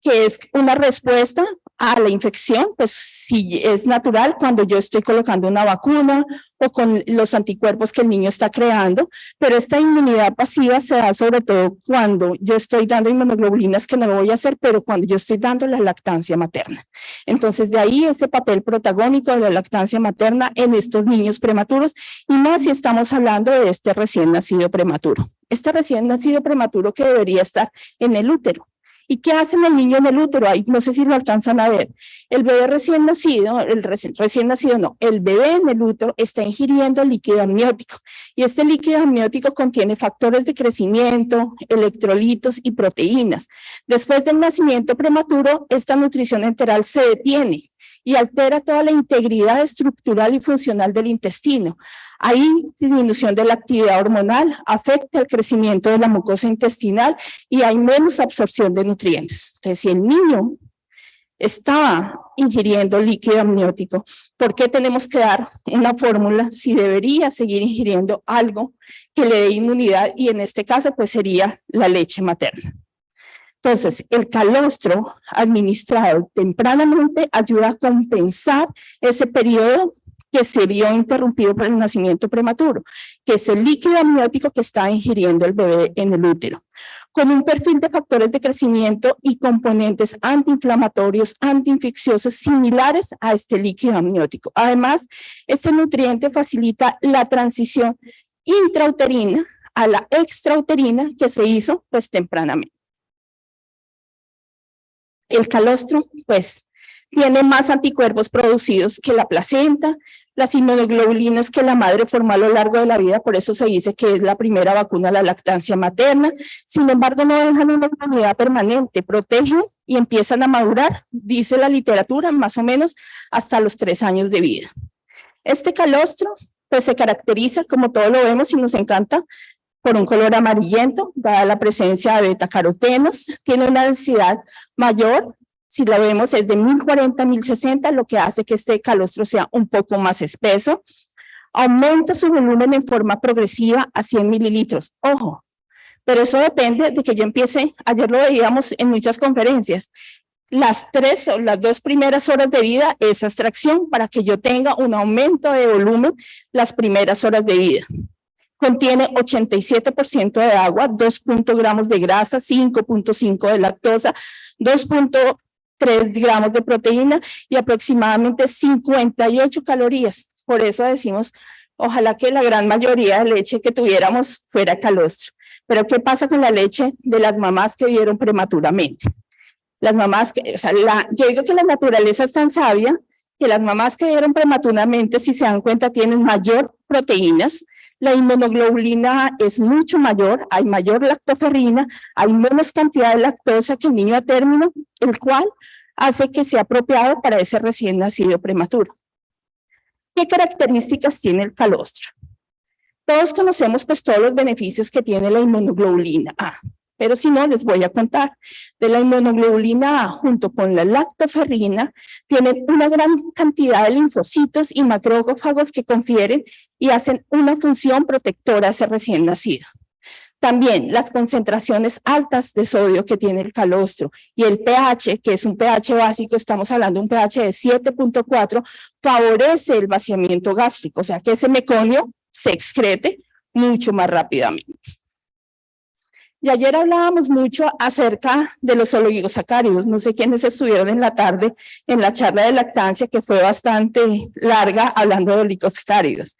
que es una respuesta a la infección, pues si es natural cuando yo estoy colocando una vacuna o con los anticuerpos que el niño está creando, pero esta inmunidad pasiva se da sobre todo cuando yo estoy dando inmunoglobulinas, que no lo voy a hacer, pero cuando yo estoy dando la lactancia materna. Entonces de ahí ese papel protagónico de la lactancia materna en estos niños prematuros, y más si estamos hablando de este recién nacido prematuro. Este recién nacido prematuro que debería estar en el útero. ¿Y qué hace el niño en el útero? Ahí no sé si lo alcanzan a ver. El bebé recién nacido, el bebé en el útero está ingiriendo líquido amniótico. Y este líquido amniótico contiene factores de crecimiento, electrolitos y proteínas. Después del nacimiento prematuro, esta nutrición enteral se detiene y altera toda la integridad estructural y funcional del intestino. Hay disminución de la actividad hormonal, afecta el crecimiento de la mucosa intestinal y hay menos absorción de nutrientes. Entonces, si el niño estaba ingiriendo líquido amniótico, ¿por qué tenemos que dar una fórmula si debería seguir ingiriendo algo que le dé inmunidad? Y en este caso, pues sería la leche materna. Entonces, el calostro administrado tempranamente ayuda a compensar ese periodo que se vio interrumpido por el nacimiento prematuro, que es el líquido amniótico que está ingiriendo el bebé en el útero, con un perfil de factores de crecimiento y componentes antiinflamatorios, antiinfecciosos similares a este líquido amniótico. Además, este nutriente facilita la transición intrauterina a la extrauterina que se hizo pues tempranamente. El calostro, pues, tiene más anticuerpos producidos que la placenta, las inmunoglobulinas que la madre formó a lo largo de la vida, por eso se dice que es la primera vacuna a la lactancia materna. Sin embargo, no dejan una inmunidad permanente, protegen y empiezan a madurar, dice la literatura, más o menos hasta los 3 años de vida. Este calostro, pues, se caracteriza, como todos lo vemos y nos encanta, por un color amarillento, dada la presencia de betacarotenos, tiene una densidad mayor, si la vemos es de 1040 a 1060, lo que hace que este calostro sea un poco más espeso. Aumenta su volumen en forma progresiva a 100 mililitros. Ojo, pero eso depende de que yo empiece, ayer lo veíamos en muchas conferencias, las 3 o las 2 primeras horas de vida es extracción para que yo tenga un aumento de volumen las primeras horas de vida. Contiene 87% de agua, 2.0 gramos de grasa, 5.5 de lactosa, 2.3 gramos de proteína y aproximadamente 58 calorías. Por eso decimos, ojalá que la gran mayoría de leche que tuviéramos fuera calostro. Pero ¿qué pasa con la leche de las mamás que dieron prematuramente? Las mamás que, yo digo que la naturaleza es tan sabia que las mamás que dieron prematuramente, si se dan cuenta, tienen mayor proteínas, la inmunoglobulina es mucho mayor, hay mayor lactoferrina, hay menos cantidad de lactosa que el niño a término, el cual hace que sea apropiado para ese recién nacido prematuro. ¿Qué características tiene el calostro? Todos conocemos pues todos los beneficios que tiene la inmunoglobulina A, pero si no, les voy a contar. De la inmunoglobulina A junto con la lactoferrina, tienen una gran cantidad de linfocitos y macrófagos que confieren y hacen una función protectora a ese recién nacido. También las concentraciones altas de sodio que tiene el calostro y el pH, que es un pH básico, estamos hablando de un pH de 7.4, favorece el vaciamiento gástrico, o sea que ese meconio se excrete mucho más rápidamente. Y ayer hablábamos mucho acerca de los oligosacáridos. No sé quiénes estuvieron en la tarde en la charla de lactancia, que fue bastante larga, hablando de oligosacáridos.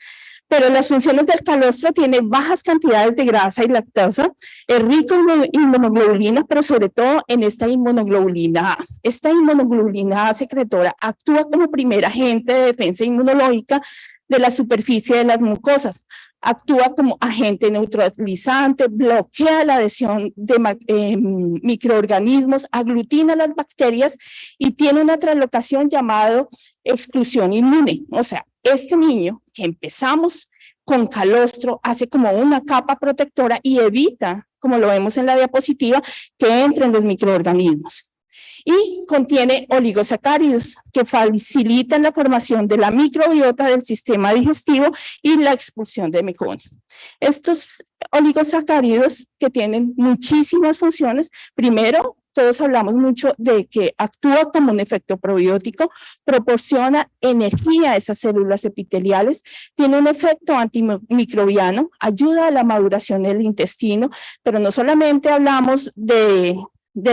Pero las funciones del calostro tienen bajas cantidades de grasa y lactosa, es rico en inmunoglobulina, pero sobre todo en esta inmunoglobulina A. Esta inmunoglobulina A secretora actúa como primer agente de defensa inmunológica de la superficie de las mucosas. Actúa como agente neutralizante, bloquea la adhesión de microorganismos, aglutina las bacterias y tiene una translocación llamada exclusión inmune. O sea, este niño que empezamos con calostro hace como una capa protectora y evita, como lo vemos en la diapositiva, que entren los microorganismos. Y contiene oligosacáridos que facilitan la formación de la microbiota del sistema digestivo y la expulsión de meconio. Estos oligosacáridos que tienen muchísimas funciones, primero, todos hablamos mucho de que actúa como un efecto probiótico, proporciona energía a esas células epiteliales, tiene un efecto antimicrobiano, ayuda a la maduración del intestino, pero no solamente hablamos de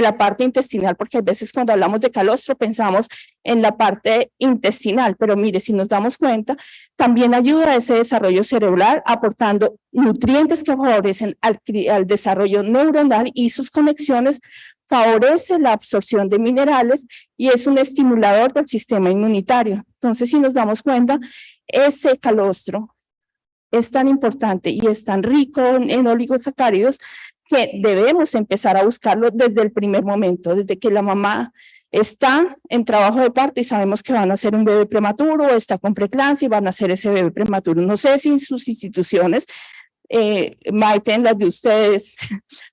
la parte intestinal, porque a veces cuando hablamos de calostro pensamos en la parte intestinal, pero mire, si nos damos cuenta, también ayuda a ese desarrollo cerebral, aportando nutrientes que favorecen al desarrollo neuronal y sus conexiones, favorece la absorción de minerales y es un estimulador del sistema inmunitario. Entonces, si nos damos cuenta, ese calostro es tan importante y es tan rico en oligosacáridos que debemos empezar a buscarlo desde el primer momento, desde que la mamá está en trabajo de parto y sabemos que van a hacer un bebé prematuro o está con preeclampsia y van a hacer ese bebé prematuro. No sé si en sus instituciones, Maite, en las de ustedes,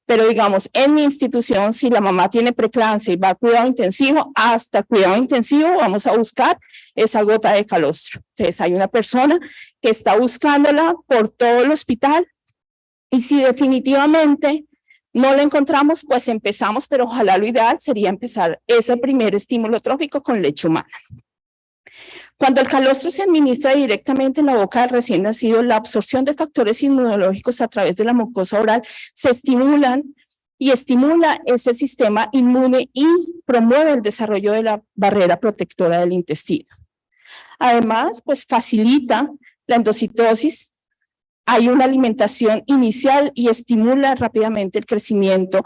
pero digamos, en mi institución, si la mamá tiene preeclampsia y va a cuidado intensivo, hasta cuidado intensivo vamos a buscar esa gota de calostro. Entonces hay una persona que está buscándola por todo el hospital. Y si definitivamente no la encontramos, pues empezamos, pero ojalá lo ideal sería empezar ese primer estímulo trófico con leche humana. Cuando el calostro se administra directamente en la boca del recién nacido, la absorción de factores inmunológicos a través de la mucosa oral se estimulan y estimula ese sistema inmune y promueve el desarrollo de la barrera protectora del intestino. Además, pues facilita la endocitosis. Hay una alimentación inicial y estimula rápidamente el crecimiento,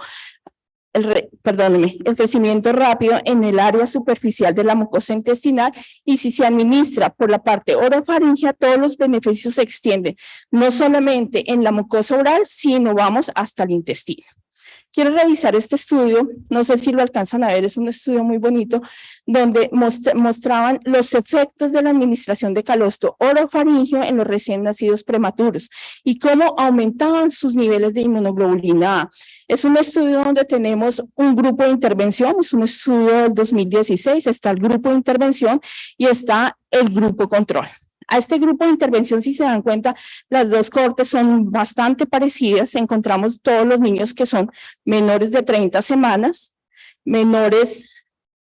el crecimiento rápido en el área superficial de la mucosa intestinal, y si se administra por la parte orofaringea, todos los beneficios se extienden, no solamente en la mucosa oral, sino vamos hasta el intestino. Quiero revisar este estudio, no sé si lo alcanzan a ver, es un estudio muy bonito, donde mostraban los efectos de la administración de calostro orofaríngeo en los recién nacidos prematuros y cómo aumentaban sus niveles de inmunoglobulina A. Es un estudio donde tenemos un grupo de intervención, es un estudio del 2016, está el grupo de intervención y está el grupo control. A este grupo de intervención, si se dan cuenta, las dos cohortes son bastante parecidas. Encontramos todos los niños que son menores de 30 semanas, menores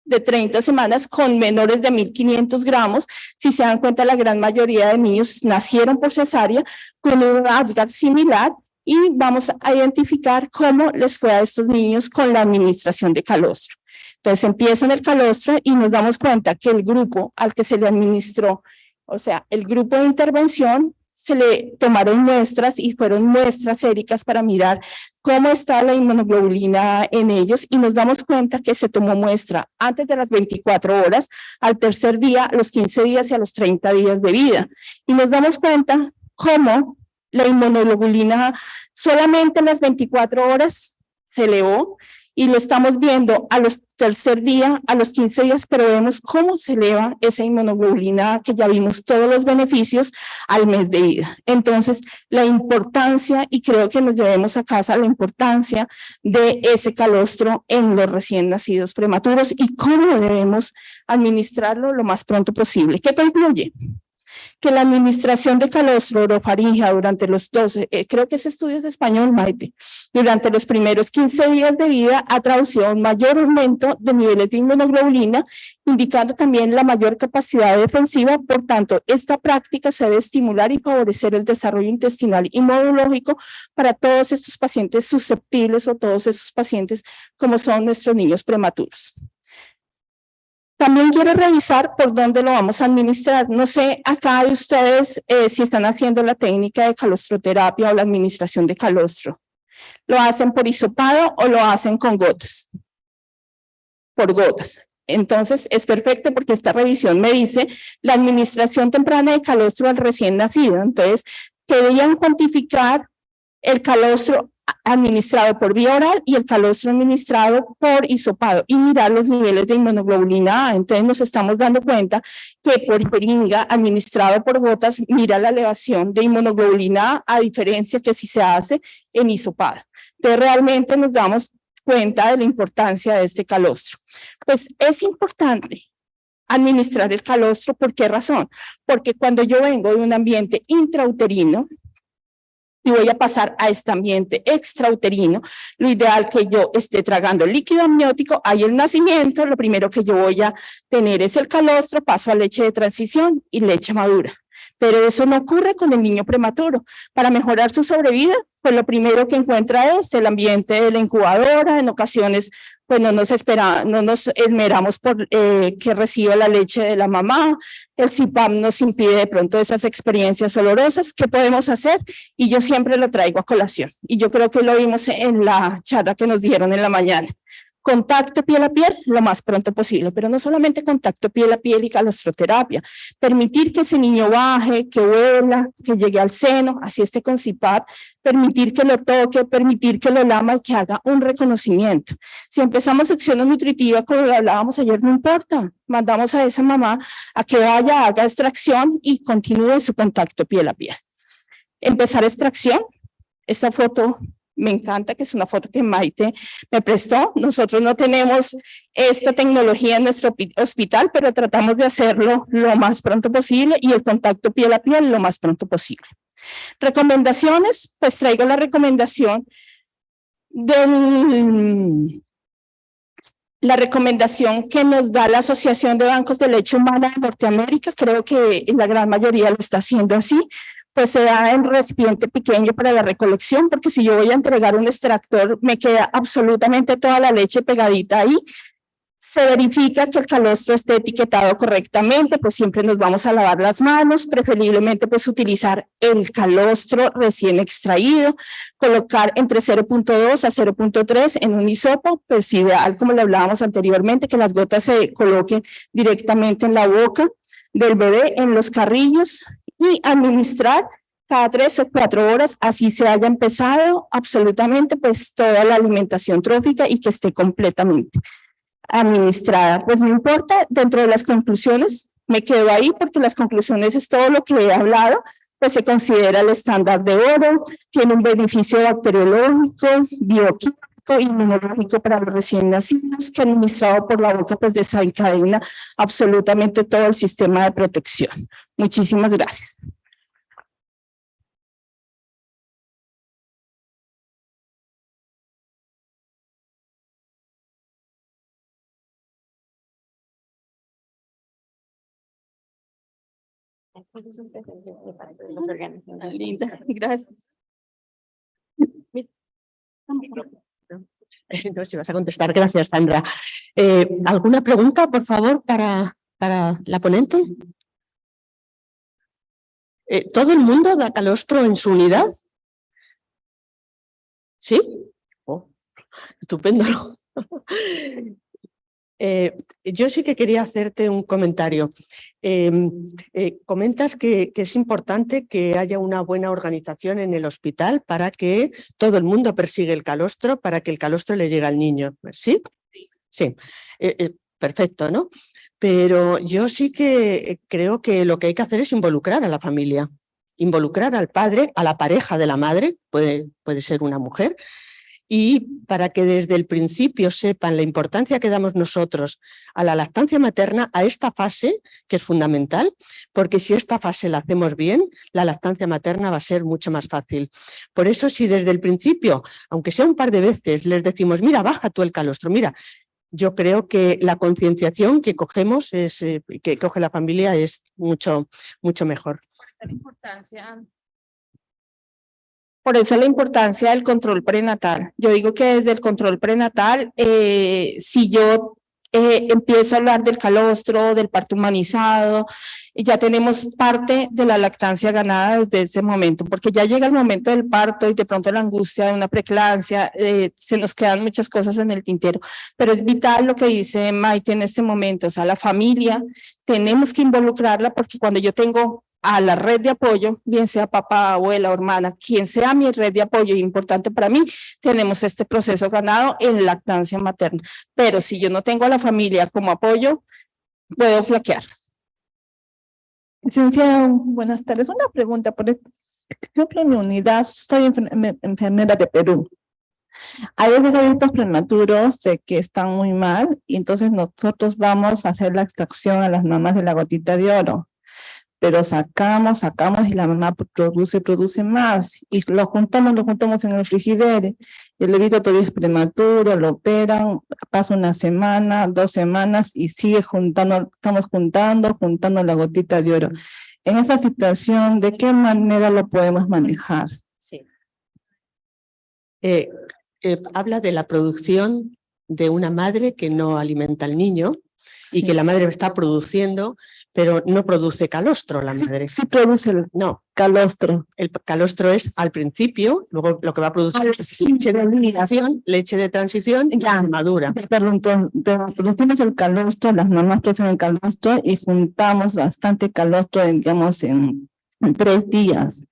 de 30 semanas con menores de 1.500 gramos. Si se dan cuenta, la gran mayoría de niños nacieron por cesárea con un Apgar similar y vamos a identificar cómo les fue a estos niños con la administración de calostro. Entonces empiezan el calostro y nos damos cuenta que el grupo al que se le administró, o sea, el grupo de intervención, se le tomaron muestras y fueron muestras séricas para mirar cómo está la inmunoglobulina en ellos y nos damos cuenta que se tomó muestra antes de las 24 horas, al tercer día, a los 15 días y a los 30 días de vida. Y nos damos cuenta cómo la inmunoglobulina solamente en las 24 horas se elevó y lo estamos viendo a los tercer día, a los 15 días, pero vemos cómo se eleva esa inmunoglobulina, que ya vimos todos los beneficios al mes de vida. Entonces, la importancia, y creo que nos llevemos a casa la importancia de ese calostro en los recién nacidos prematuros y cómo debemos administrarlo lo más pronto posible. ¿Qué concluye? Que la administración de calostro orofaríngea durante los 12, creo que ese estudio es español, Maite, durante los primeros 15 días de vida ha traducido un mayor aumento de niveles de inmunoglobulina, indicando también la mayor capacidad defensiva. Por tanto, esta práctica se debe estimular y favorecer el desarrollo intestinal inmunológico para todos estos pacientes susceptibles o todos estos pacientes como son nuestros niños prematuros. También quiero revisar por dónde lo vamos a administrar. No sé acá de ustedes si están haciendo la técnica de calostroterapia o la administración de calostro. ¿Lo hacen por hisopado o lo hacen con gotas? Por gotas. Entonces es perfecto porque esta revisión me dice la administración temprana de calostro al recién nacido. Entonces, querían cuantificar el calostro administrado por vía oral y el calostro administrado por hisopado y mirar los niveles de inmunoglobulina A. Entonces nos estamos dando cuenta que por jeringa administrado por gotas mira la elevación de inmunoglobulina A diferencia que si se hace en hisopado. Entonces realmente nos damos cuenta de la importancia de este calostro. Pues es importante administrar el calostro. ¿Por qué razón? Porque cuando yo vengo de un ambiente intrauterino y voy a pasar a este ambiente extrauterino, lo ideal que yo esté tragando líquido amniótico, hay el nacimiento, lo primero que yo voy a tener es el calostro, paso a leche de transición y leche madura. Pero eso no ocurre con el niño prematuro. Para mejorar su sobrevida, pues lo primero que encuentra es el ambiente de la incubadora. En ocasiones, pues no nos esmeramos por que reciba la leche de la mamá. El CPAP nos impide de pronto esas experiencias olorosas. ¿Qué podemos hacer? Y yo siempre lo traigo a colación. Y yo creo que lo vimos en la charla que nos dieron en la mañana. Contacto piel a piel lo más pronto posible, pero no solamente contacto piel a piel y calostroterapia, permitir que ese niño baje, que huela, que llegue al seno, así esté con CPAP, permitir que lo toque, permitir que lo lama y que haga un reconocimiento. Si empezamos sección nutritiva, como lo hablábamos ayer, no importa, mandamos a esa mamá a que vaya, haga extracción y continúe su contacto piel a piel. Empezar extracción, esta foto me encanta, que es una foto que Maite me prestó. Nosotros no tenemos esta tecnología en nuestro hospital, pero tratamos de hacerlo lo más pronto posible y el contacto piel a piel lo más pronto posible. Recomendaciones, pues traigo la recomendación que nos da la Asociación de Bancos de Leche Humana de Norteamérica. Creo que la gran mayoría lo está haciendo así. Pues se da en recipiente pequeño para la recolección, porque si yo voy a entregar un extractor, me queda absolutamente toda la leche pegadita ahí. Se verifica que el calostro esté etiquetado correctamente, pues siempre nos vamos a lavar las manos, preferiblemente pues utilizar el calostro recién extraído, colocar entre 0.2 a 0.3 en un hisopo, pues ideal, como le hablábamos anteriormente, que las gotas se coloquen directamente en la boca del bebé, en los carrillos, y administrar cada 3 o 4 horas, así se haya empezado absolutamente pues toda la alimentación trófica y que esté completamente administrada. Pues no importa, dentro de las conclusiones me quedo ahí porque las conclusiones es todo lo que he hablado, pues se considera el estándar de oro, tiene un beneficio bacteriológico, bioquímico, inmunológico para los recién nacidos, que administrado por la boca pues desencadena absolutamente todo el sistema de protección. Muchísimas gracias. Pues es un presente para todos los organismos. Linda, gracias. No sé si vas a contestar. Gracias, Sandra. ¿Alguna pregunta, por favor, para la ponente? ¿Todo el mundo da calostro en su unidad? ¿Sí? Oh, estupendo. Yo sí que quería hacerte un comentario. Comentas que es importante que haya una buena organización en el hospital para que todo el mundo persiga el calostro, para que el calostro le llegue al niño. ¿Sí? Sí. Perfecto, ¿no? Pero yo sí que creo que lo que hay que hacer es involucrar a la familia, involucrar al padre, a la pareja de la madre, puede ser una mujer, y para que desde el principio sepan la importancia que damos nosotros a la lactancia materna, a esta fase, que es fundamental, porque si esta fase la hacemos bien, la lactancia materna va a ser mucho más fácil. Por eso, si desde el principio, aunque sea un par de veces, les decimos, mira, baja tú el calostro, mira, yo creo que la concienciación que cogemos, que coge la familia, es mucho mejor. Por eso la importancia del control prenatal. Yo digo que desde el control prenatal, si yo empiezo a hablar del calostro, del parto humanizado, ya tenemos parte de la lactancia ganada desde ese momento, porque ya llega el momento del parto y de pronto la angustia de una preeclampsia, se nos quedan muchas cosas en el tintero, pero es vital lo que dice Maite en este momento, o sea, la familia, tenemos que involucrarla porque cuando yo tengo a la red de apoyo, bien sea papá, abuela, hermana, quien sea mi red de apoyo, importante para mí, tenemos este proceso ganado en lactancia materna. Pero si yo no tengo a la familia como apoyo, puedo flaquear. Licenciada, buenas tardes. Una pregunta, por ejemplo, en mi unidad, soy enfermera de Perú. Hay veces adultos prematuros que están muy mal y entonces nosotros vamos a hacer la extracción a las mamás de la gotita de oro. Pero sacamos y la mamá produce más y lo juntamos en el frigidere. El bebito todavía es prematuro, lo operan, pasa 1 semana, 2 semanas y sigue estamos juntando la gotita de oro. En esa situación, ¿de qué manera lo podemos manejar? Sí. Habla de la producción de una madre que no alimenta al niño y que la madre está produciendo, pero no produce calostro la madre. Sí produce el calostro. El calostro es al principio, luego lo que va a producir es leche de transición y madura. Perdón, producimos el calostro, las mamás producen el calostro y juntamos bastante calostro, digamos, en 3 días.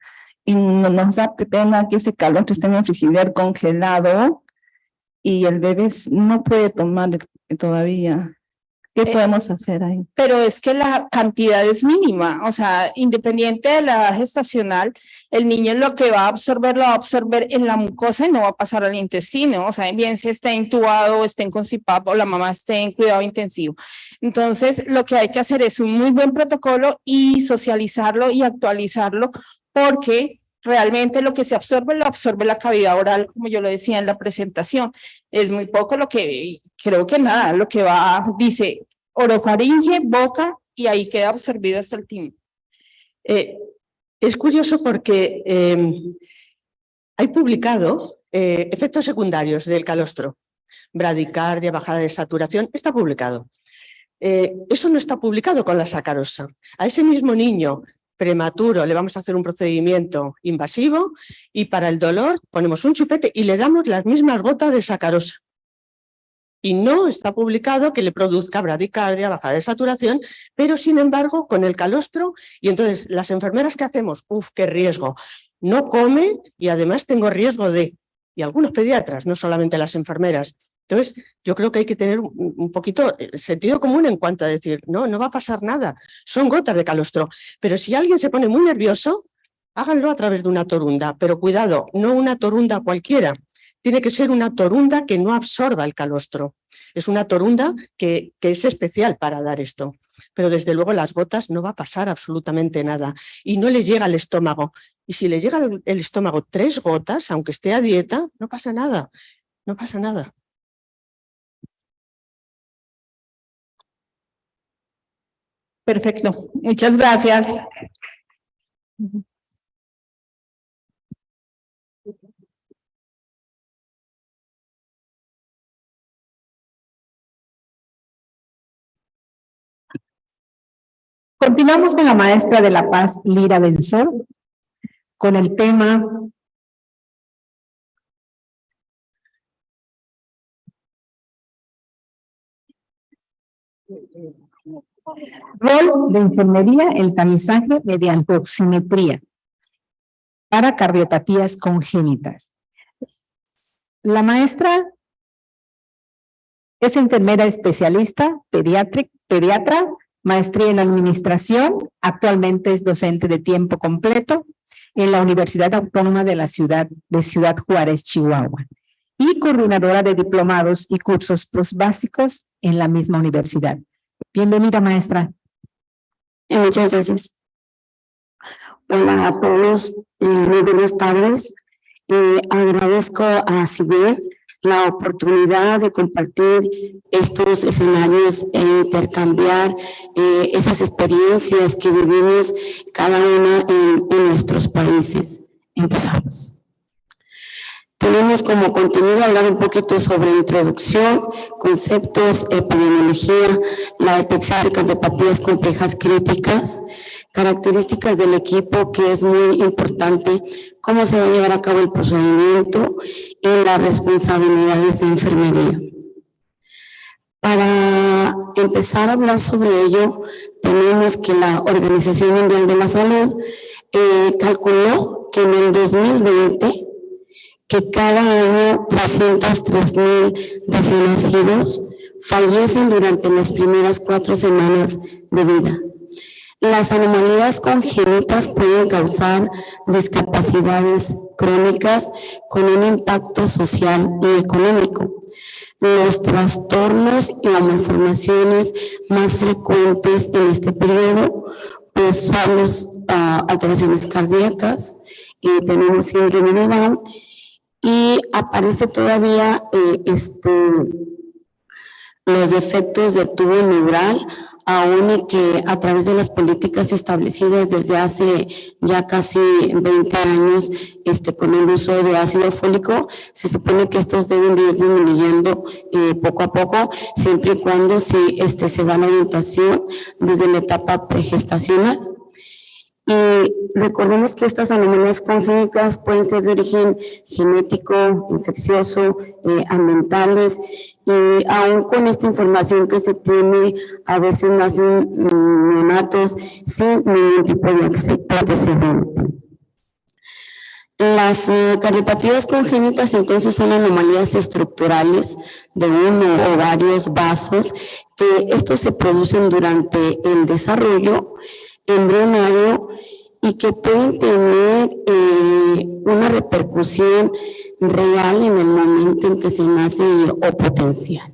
Y nos da pena que ese calostro esté en el frigidero congelado y el bebé no puede tomar todavía. ¿Qué podemos hacer ahí? Pero es que la cantidad es mínima, o sea, independiente de la edad gestacional, el niño lo que va a absorber en la mucosa y no va a pasar al intestino, o sea, bien si esté intubado, esté en CONCIPAP o la mamá esté en cuidado intensivo. Entonces, lo que hay que hacer es un muy buen protocolo y socializarlo y actualizarlo, porque realmente lo que se absorbe, lo absorbe la cavidad oral, como yo lo decía en la presentación. Es muy poco lo que, creo que nada, lo que va, dice orofaringe, boca, y ahí queda absorbido hasta el timo. Es curioso porque hay publicado efectos secundarios del calostro. Bradicardia, bajada de saturación, está publicado. Eso no está publicado con la sacarosa. A ese mismo niño prematuro le vamos a hacer un procedimiento invasivo y para el dolor ponemos un chupete y le damos las mismas gotas de sacarosa. Y no está publicado que le produzca bradicardia, bajada de saturación, pero sin embargo con el calostro, y entonces las enfermeras ¿qué hacemos? ¡Uf, qué riesgo! No come y además tengo riesgo de, y algunos pediatras, no solamente las enfermeras. Entonces yo creo que hay que tener un poquito sentido común en cuanto a decir, no va a pasar nada, son gotas de calostro, pero si alguien se pone muy nervioso, háganlo a través de una torunda, pero cuidado, no una torunda cualquiera. Tiene que ser una torunda que no absorba el calostro. Es una torunda que es especial para dar esto. Pero desde luego las gotas no va a pasar absolutamente nada. Y no le llega al estómago. Y si le llega al estómago 3 gotas, aunque esté a dieta, no pasa nada. No pasa nada. Perfecto. Muchas gracias. Continuamos con la maestra de La Paz, Lira Benzor, con el tema rol de enfermería, el tamizaje mediante oximetría para cardiopatías congénitas. La maestra es enfermera especialista, pediatra, maestría en administración, actualmente es docente de tiempo completo en la Universidad Autónoma de la Ciudad Juárez, Chihuahua, y coordinadora de diplomados y cursos postbásicos en la misma universidad. Bienvenida, maestra. Muchas gracias. Hola a todos, muy buenas tardes. Agradezco a CIBER la oportunidad de compartir estos escenarios e intercambiar esas experiencias que vivimos cada una en nuestros países. Empezamos. Tenemos como contenido hablar un poquito sobre introducción, conceptos, epidemiología, la detección de cardiopatías complejas críticas, características del equipo, que es muy importante, cómo se va a llevar a cabo el procedimiento y las responsabilidades de enfermería. Para empezar a hablar sobre ello, tenemos que la Organización Mundial de la Salud calculó que en el 2020 que cada año 303,000 recién nacidos fallecen durante las primeras 4 semanas de vida. Las anomalías congénitas pueden causar discapacidades crónicas con un impacto social y económico. Los trastornos y malformaciones más frecuentes en este periodo pues, son las alteraciones cardíacas, tenemos síndrome de Down, y aparece todavía los defectos de tubo neural, aún que a través de las políticas establecidas desde hace ya casi 20 años con el uso de ácido fólico, se supone que estos deben de ir disminuyendo poco a poco, siempre y cuando se da la orientación desde la etapa pregestacional. Y recordemos que estas anomalías congénitas pueden ser de origen genético, infeccioso, ambientales, y aún con esta información que se tiene, a veces nacen neonatos sin ningún tipo de antecedente. Las cardiopatías congénitas entonces son anomalías estructurales de uno o varios vasos, que estos se producen durante el desarrollo embrionario y que pueden tener una repercusión real en el momento en que se nace o potencial.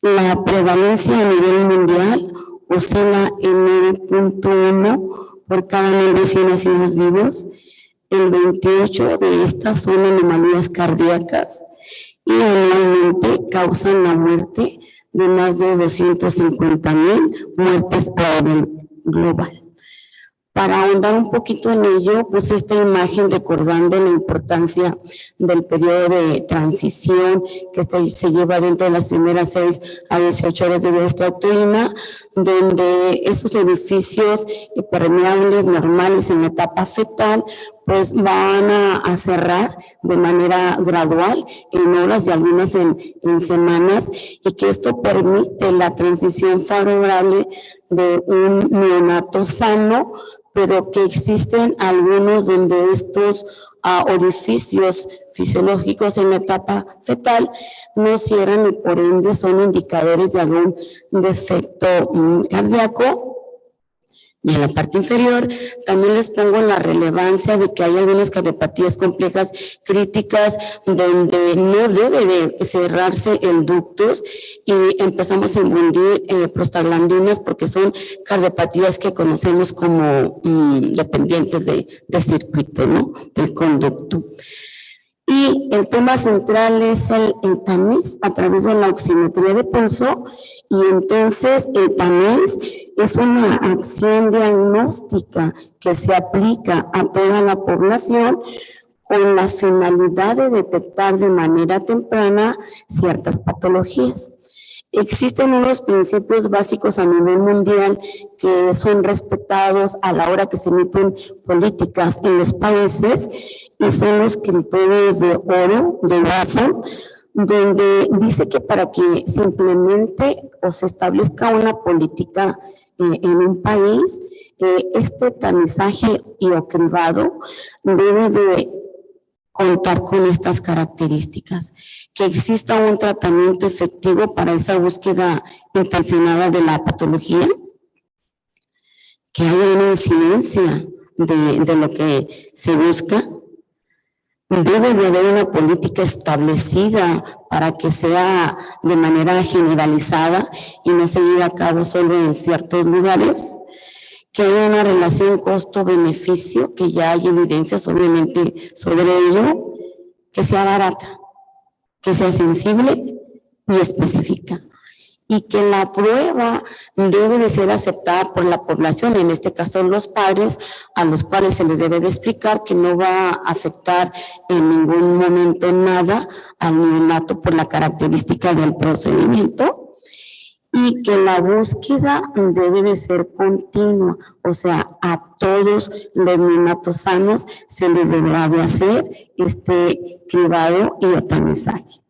La prevalencia a nivel mundial oscila en 9.1 por cada 1,000 recién nacidos vivos. El 28 de estas son anomalías cardíacas y anualmente causan la muerte de más de 250,000 muertes a nivel global. Para ahondar un poquito en ello, pues esta imagen recordando la importancia del periodo de transición que se lleva dentro de las primeras 6 a 18 horas de vida extrauterina, donde esos edificios permeables normales en la etapa fetal pues van a cerrar de manera gradual en horas y algunas en semanas, y que esto permite la transición favorable de un neonato sano, pero que existen algunos donde estos orificios fisiológicos en la etapa fetal no cierran y por ende son indicadores de algún defecto cardíaco. Y en la parte inferior también les pongo la relevancia de que hay algunas cardiopatías complejas críticas donde no debe de cerrarse el ductus y empezamos a infundir prostaglandinas porque son cardiopatías que conocemos como dependientes de circuito, ¿no? Del conducto. Y el tema central es el tamiz a través de la oximetría de pulso, y entonces el tamiz es una acción diagnóstica que se aplica a toda la población con la finalidad de detectar de manera temprana ciertas patologías. Existen unos principios básicos a nivel mundial que son respetados a la hora que se emiten políticas en los países, y son los criterios de oro, de Watson, donde dice que para que se implemente o se establezca una política en un país, este tamizaje y o cribado debe de contar con estas características: que exista un tratamiento efectivo para esa búsqueda intencionada de la patología, que haya una incidencia de lo que se busca, debe de haber una política establecida para que sea de manera generalizada y no se lleve a cabo solo en ciertos lugares, que haya una relación costo-beneficio, que ya hay evidencias obviamente sobre ello, que sea barata, que sea sensible y específica, y que la prueba debe de ser aceptada por la población, en este caso los padres, a los cuales se les debe de explicar que no va a afectar en ningún momento nada al neonato por la característica del procedimiento, y que la búsqueda debe de ser continua, o sea, a todos los neonatos sanos se les deberá de hacer este cribado y el tamizaje.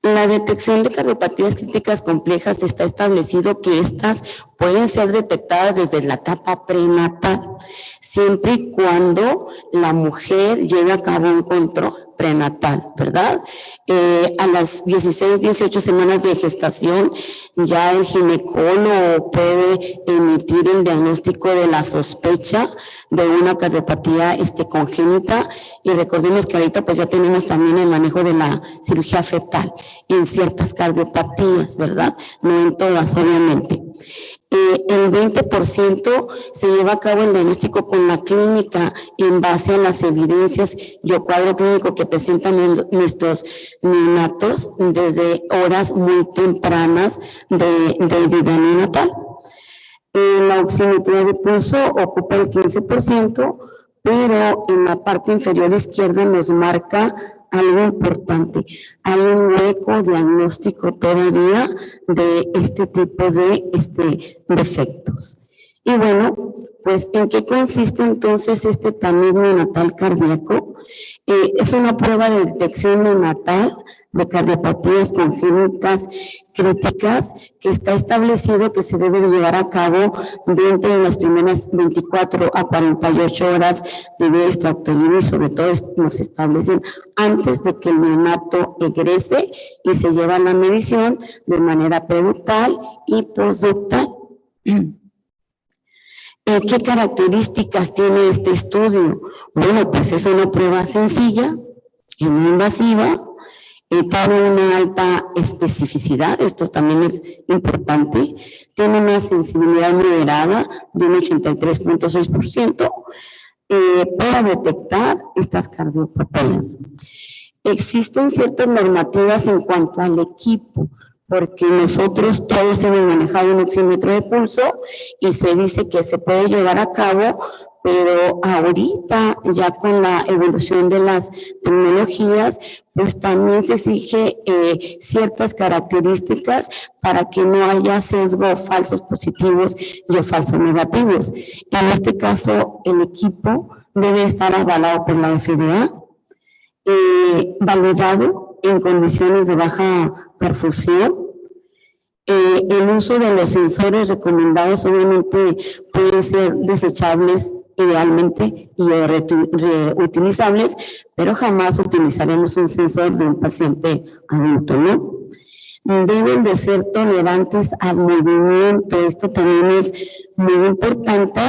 La detección de cardiopatías críticas complejas está establecido que estas pueden ser detectadas desde la etapa prenatal, siempre y cuando la mujer lleve a cabo un control prenatal, ¿verdad? A las 16, 18 semanas de gestación, ya el ginecólogo puede emitir el diagnóstico de la sospecha de una cardiopatía congénita, y recordemos que ahorita pues ya tenemos también el manejo de la cirugía fetal en ciertas cardiopatías, ¿verdad? No en todas, obviamente. El 20% se lleva a cabo el diagnóstico con la clínica en base a las evidencias y o cuadro clínico que presentan nuestros neonatos desde horas muy tempranas de vida neonatal. La oximetría de pulso ocupa el 15%, pero en la parte inferior izquierda nos marca algo importante. Hay un hueco diagnóstico todavía de este tipo de defectos. Y bueno, pues ¿en qué consiste entonces este tamiz neonatal cardíaco? Es una prueba de detección neonatal de cardiopatías congénitas críticas que está establecido que se debe de llevar a cabo dentro de las primeras 24 a 48 horas de vida extrauterina, y sobre todo nos establecen antes de que el neonato egrese, y se lleva la medición de manera preductal y postductal. ¿Qué características tiene este estudio? Bueno, pues es una prueba sencilla, es no invasiva, tiene una alta especificidad, esto también es importante, tiene una sensibilidad moderada de un 83.6% para detectar estas cardiopatías. Existen ciertas normativas en cuanto al equipo, porque nosotros todos hemos manejado un oxímetro de pulso y se dice que se puede llevar a cabo pero ahorita ya con la evolución de las tecnologías, pues también se exige ciertas características para que no haya sesgo falsos positivos y o falsos negativos. En este caso, el equipo debe estar avalado por la FDA, validado en condiciones de baja perfusión. El uso de los sensores recomendados obviamente pueden ser desechables idealmente y reutilizables, pero jamás utilizaremos un sensor de un paciente adulto, ¿no? Deben de ser tolerantes al movimiento, esto también es muy importante,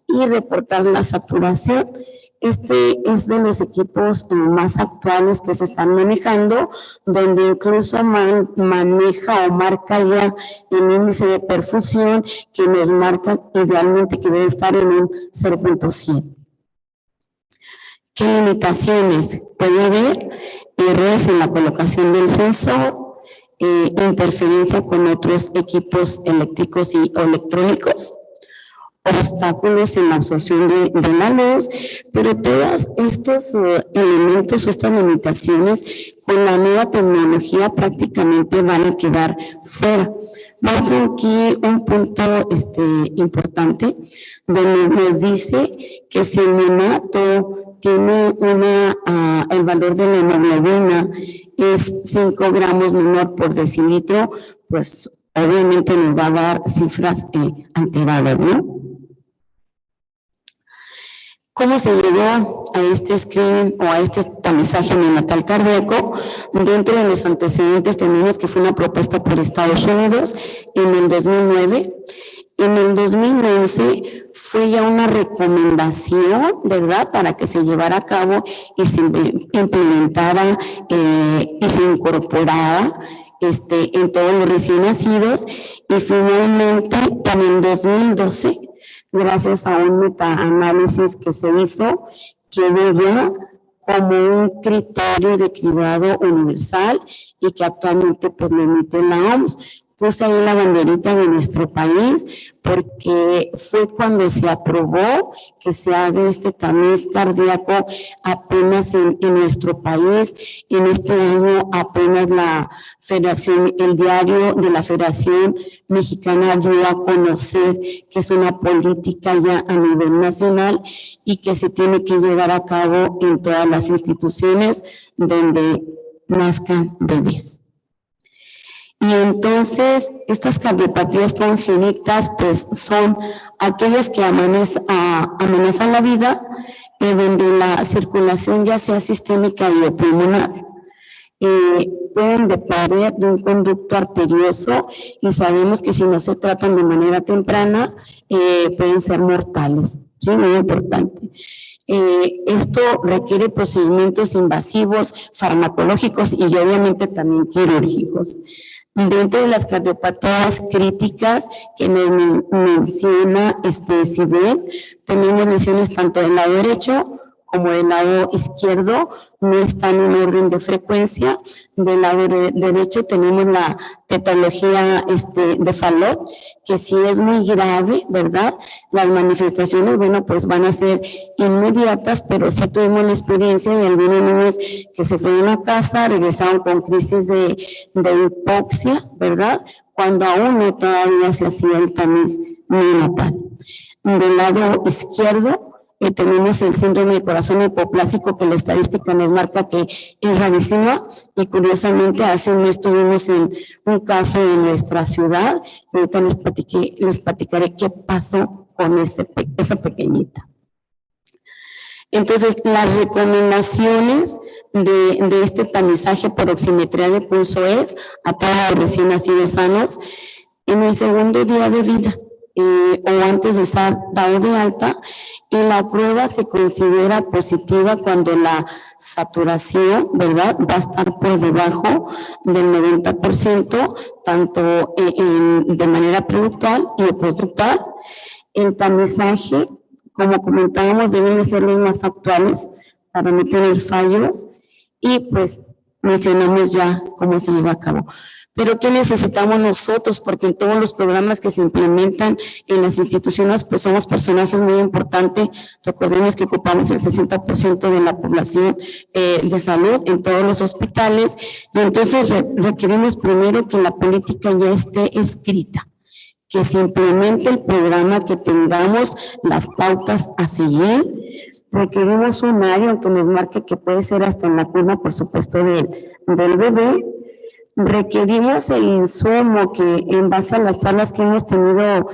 y reportar la saturación. Este es de los equipos más actuales que se están manejando, donde incluso maneja o marca ya el índice de perfusión que nos marca idealmente que debe estar en un 0.7. ¿Qué limitaciones? Puede haber errores en la colocación del sensor, interferencia con otros equipos eléctricos y electrónicos, obstáculos en la absorción de la luz, pero todos estos elementos o estas limitaciones con la nueva tecnología prácticamente van a quedar fuera. Marco aquí un punto importante donde nos dice que si el neonato tiene el valor de la hemoglobina es 5 gramos menor por decilitro, pues obviamente nos va a dar cifras alteradas, ¿no? ¿Cómo se llegó a este screening o a este tamizaje neonatal cardíaco? Dentro de los antecedentes tenemos que fue una propuesta por Estados Unidos en el 2009. En el 2011 fue ya una recomendación, ¿verdad?, para que se llevara a cabo y se implementara y se incorporara en todos los recién nacidos. Y finalmente en el 2012, gracias a un metaanálisis que se hizo, quedó ya como un criterio de cribado universal y que actualmente pues lo emite la OMS. Puse ahí la banderita de nuestro país porque fue cuando se aprobó que se haga este tamiz cardíaco apenas en nuestro país. En este año apenas la Federación, el diario de la Federación Mexicana dio a conocer que es una política ya a nivel nacional y que se tiene que llevar a cabo en todas las instituciones donde nazcan bebés. Y entonces, estas cardiopatías congénitas, pues, son aquellas que amenazan la vida, donde la circulación ya sea sistémica y o pulmonar. Pueden depender de un conducto arterioso y sabemos que si no se tratan de manera temprana, pueden ser mortales. Sí, muy importante. Esto requiere procedimientos invasivos, farmacológicos y obviamente también quirúrgicos. Dentro de las cardiopatías críticas que nos menciona Sibel, tenemos lesiones tanto del lado derecho como del lado izquierdo, no están en orden de frecuencia. Del lado derecho tenemos la tetralogía de Fallot, que sí es muy grave, ¿verdad? Las manifestaciones, bueno, pues van a ser inmediatas, pero sí tuvimos la experiencia de algunos niños que se fueron a casa, regresaron con crisis de hipoxia, ¿verdad? Cuando aún no todavía se hacía el tamiz neonatal. Del lado izquierdo, tenemos el síndrome de corazón hipoplásico, que la estadística nos marca que es rarísima, y curiosamente hace un mes tuvimos un caso en nuestra ciudad. Ahorita les platicaré qué pasó con esa pequeñita. Entonces, las recomendaciones de este tamizaje por oximetría de pulso es a todos los recién nacidos sanos en el segundo día de vida o antes de ser dado de alta, y la prueba se considera positiva cuando la saturación, ¿verdad?, va a estar por debajo del 90%, tanto de manera preductal y postductal. El tamizaje, como comentábamos, deben ser los más actuales para no tener fallos, y pues mencionamos ya cómo se lleva a cabo. Pero ¿qué necesitamos nosotros? Porque en todos los programas que se implementan en las instituciones, pues somos personajes muy importantes. Recordemos que ocupamos el 60% de la población de salud en todos los hospitales. Y entonces requerimos primero que la política ya esté escrita, que se implemente el programa, que tengamos las pautas a seguir. Requerimos un área que nos marque, que puede ser hasta en la cuna, por supuesto, del bebé. Requerimos el insumo que, en base a las charlas que hemos tenido,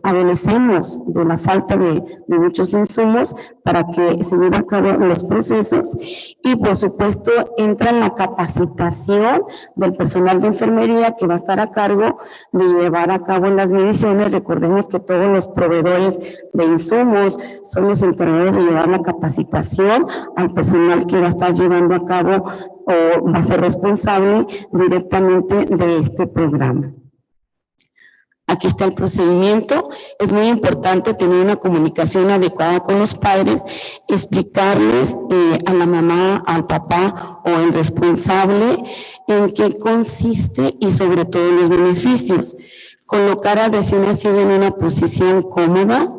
adolecemos de la falta de muchos insumos para que se lleven a cabo los procesos. Y por supuesto entra la capacitación del personal de enfermería, que va a estar a cargo de llevar a cabo las mediciones. Recordemos que todos los proveedores de insumos son los encargados de llevar la capacitación al personal que va a estar llevando a cabo o va a ser responsable directamente de este programa. Aquí está el procedimiento. Es muy importante tener una comunicación adecuada con los padres, explicarles a la mamá, al papá o el responsable en qué consiste y sobre todo los beneficios. Colocar al recién nacido en una posición cómoda,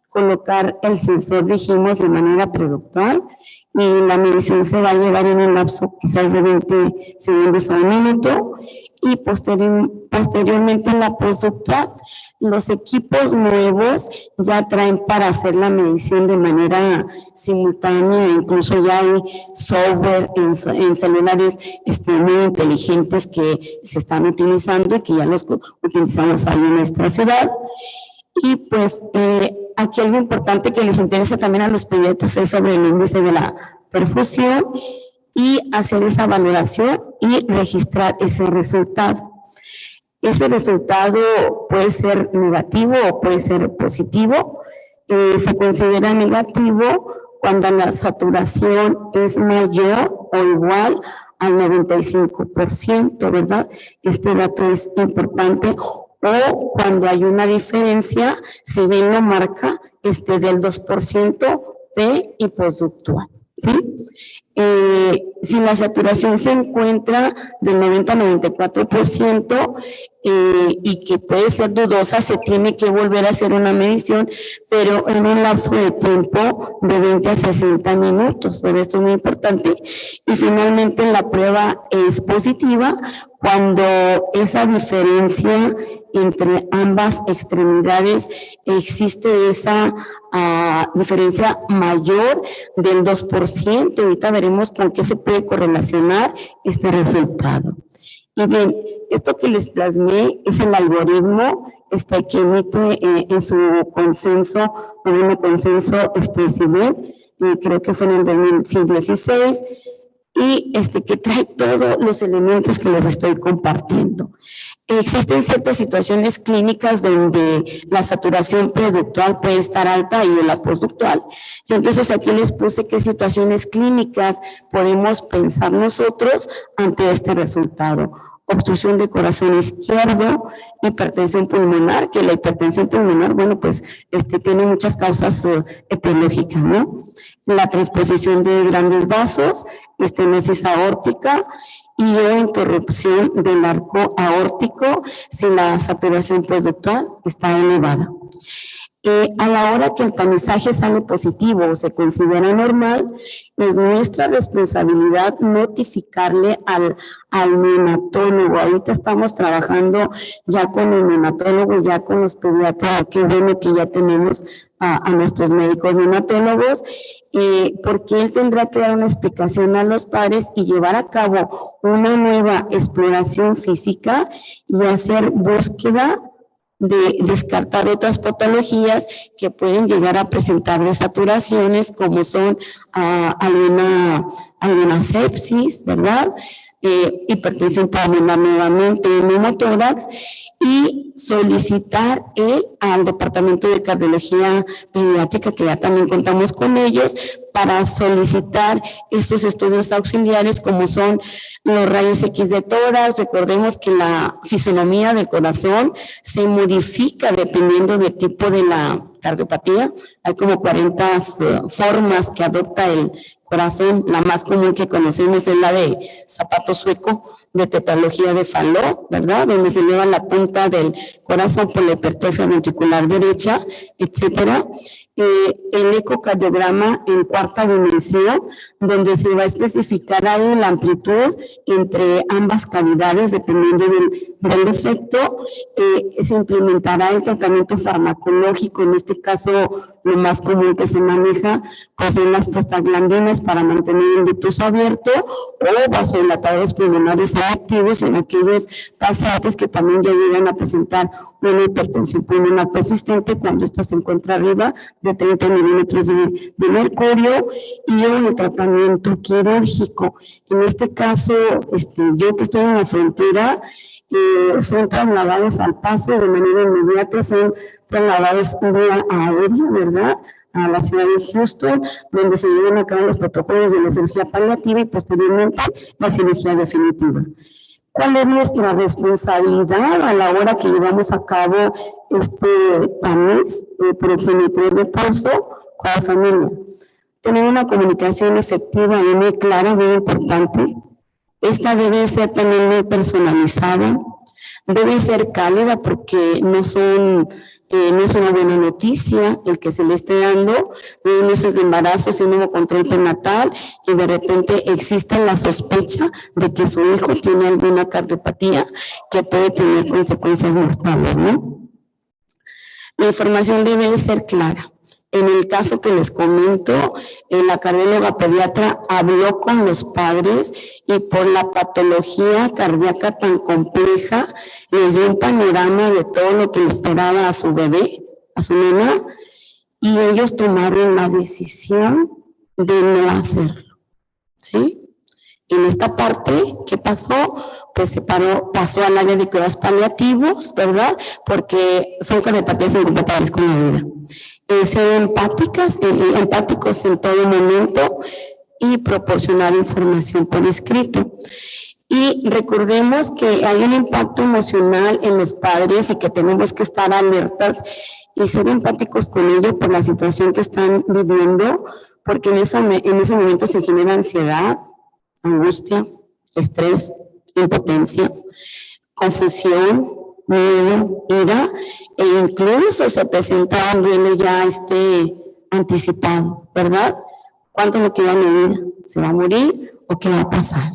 colocar el sensor, dijimos, de manera preductal, y la medición se va a llevar en un lapso quizás de 20 segundos a 1 minuto, y posteriormente la postductal. Los equipos nuevos ya traen para hacer la medición de manera simultánea, incluso ya hay software en celulares muy inteligentes que se están utilizando y que ya los utilizamos ahí en nuestra ciudad. Y pues aquí algo importante que les interesa también a los pediatras es sobre el índice de la perfusión y hacer esa valoración y registrar ese resultado. Ese resultado puede ser negativo o puede ser positivo. Se considera negativo cuando la saturación es mayor o igual al 95%, ¿verdad? Este dato es importante. O cuando hay una diferencia, si bien lo marca, del 2% pre y postductual, ¿sí? Si la saturación se encuentra del 90 a 94% y que puede ser dudosa, se tiene que volver a hacer una medición, pero en un lapso de tiempo de 20 a 60 minutos, pero esto es muy importante. Y finalmente la prueba es positiva cuando esa diferencia entre ambas extremidades existe esa diferencia mayor del 2%. Ahorita veremos con qué se puede correlacionar este resultado. Y bien, esto que les plasmé es el algoritmo que emite en su consenso, noveno consenso CIBEL, creo que fue en el 2016, y que trae todos los elementos que les estoy compartiendo. Existen ciertas situaciones clínicas donde la saturación preductal puede estar alta y la postductal. Y entonces aquí les puse qué situaciones clínicas podemos pensar nosotros ante este resultado. Obstrucción de corazón izquierdo, hipertensión pulmonar, que la hipertensión pulmonar, bueno, pues tiene muchas causas etiológicas, ¿no? La transposición de grandes vasos, estenosis aórtica y o interrupción del arco aórtico si la saturación postductal está elevada. A la hora que el tamizaje sale positivo o se considera normal, es nuestra responsabilidad notificarle al neonatólogo. Ahorita estamos trabajando ya con el neonatólogo, ya con los pediatras, qué bueno que ya tenemos a nuestros médicos neonatólogos, porque él tendrá que dar una explicación a los padres y llevar a cabo una nueva exploración física y hacer búsqueda de descartar otras patologías que pueden llegar a presentar desaturaciones, como son alguna sepsis, ¿verdad? Hipertensión pulmonar nuevamente, neumotórax, y solicitar al Departamento de Cardiología Pediátrica, que ya también contamos con ellos, para solicitar estos estudios auxiliares como son los rayos X de tórax. Recordemos que la fisonomía del corazón se modifica dependiendo del tipo de la cardiopatía. Hay como 40 formas que adopta el corazón. La más común que conocemos es la de zapato sueco, de tetralogía de Fallot, ¿verdad? Donde se lleva la punta del corazón por la hipertrofia ventricular derecha, etcétera. El ecocardiograma en cuarta dimensión, donde se va a especificar ahí la amplitud entre ambas cavidades, dependiendo del defecto. Se implementará el tratamiento farmacológico, en este caso lo más común que se maneja, pues son las prostaglandinas para mantener el ductus abierto, o vasodilatadores pulmonares activos en aquellos pacientes que también ya llegan a presentar una hipertensión pulmonar persistente cuando esta se encuentra arriba de 30 milímetros de mercurio, y el tratamiento quirúrgico. En este caso, yo que estoy en la frontera, son trasladados al paso de manera inmediata, son trasladados vía aérea, ¿verdad?, a la ciudad de Houston, donde se llevan a cabo los protocolos de la cirugía paliativa y posteriormente la cirugía definitiva. ¿Cuál es nuestra responsabilidad a la hora que llevamos a cabo PAMIS, proximetría de pulso, con la familia? Tener una comunicación efectiva y muy clara, muy importante. Esta debe ser también muy personalizada, debe ser cálida, porque no es una buena noticia el que se le esté dando 9 meses de embarazo sin nuevo control prenatal y de repente existe la sospecha de que su hijo tiene alguna cardiopatía que puede tener consecuencias mortales, ¿no? La información debe ser clara. En el caso que les comento, la cardióloga pediatra habló con los padres y por la patología cardíaca tan compleja, les dio un panorama de todo lo que le esperaba a su bebé, a su nena, y ellos tomaron la decisión de no hacerlo, ¿sí? En esta parte, ¿qué pasó? Pues pasó al área de cuidados paliativos, ¿verdad? Porque son cardiopatías incompatibles con la vida. Ser empáticos en todo momento y proporcionar información por escrito. Y recordemos que hay un impacto emocional en los padres y que tenemos que estar alertas y ser empáticos con ellos por la situación que están viviendo, porque en ese momento se genera ansiedad, angustia, estrés, impotencia, confusión, miedo, ira, e incluso se presenta un duelo ya anticipado, ¿verdad? ¿Cuánto le queda en la vida? ¿Se va a morir o qué va a pasar?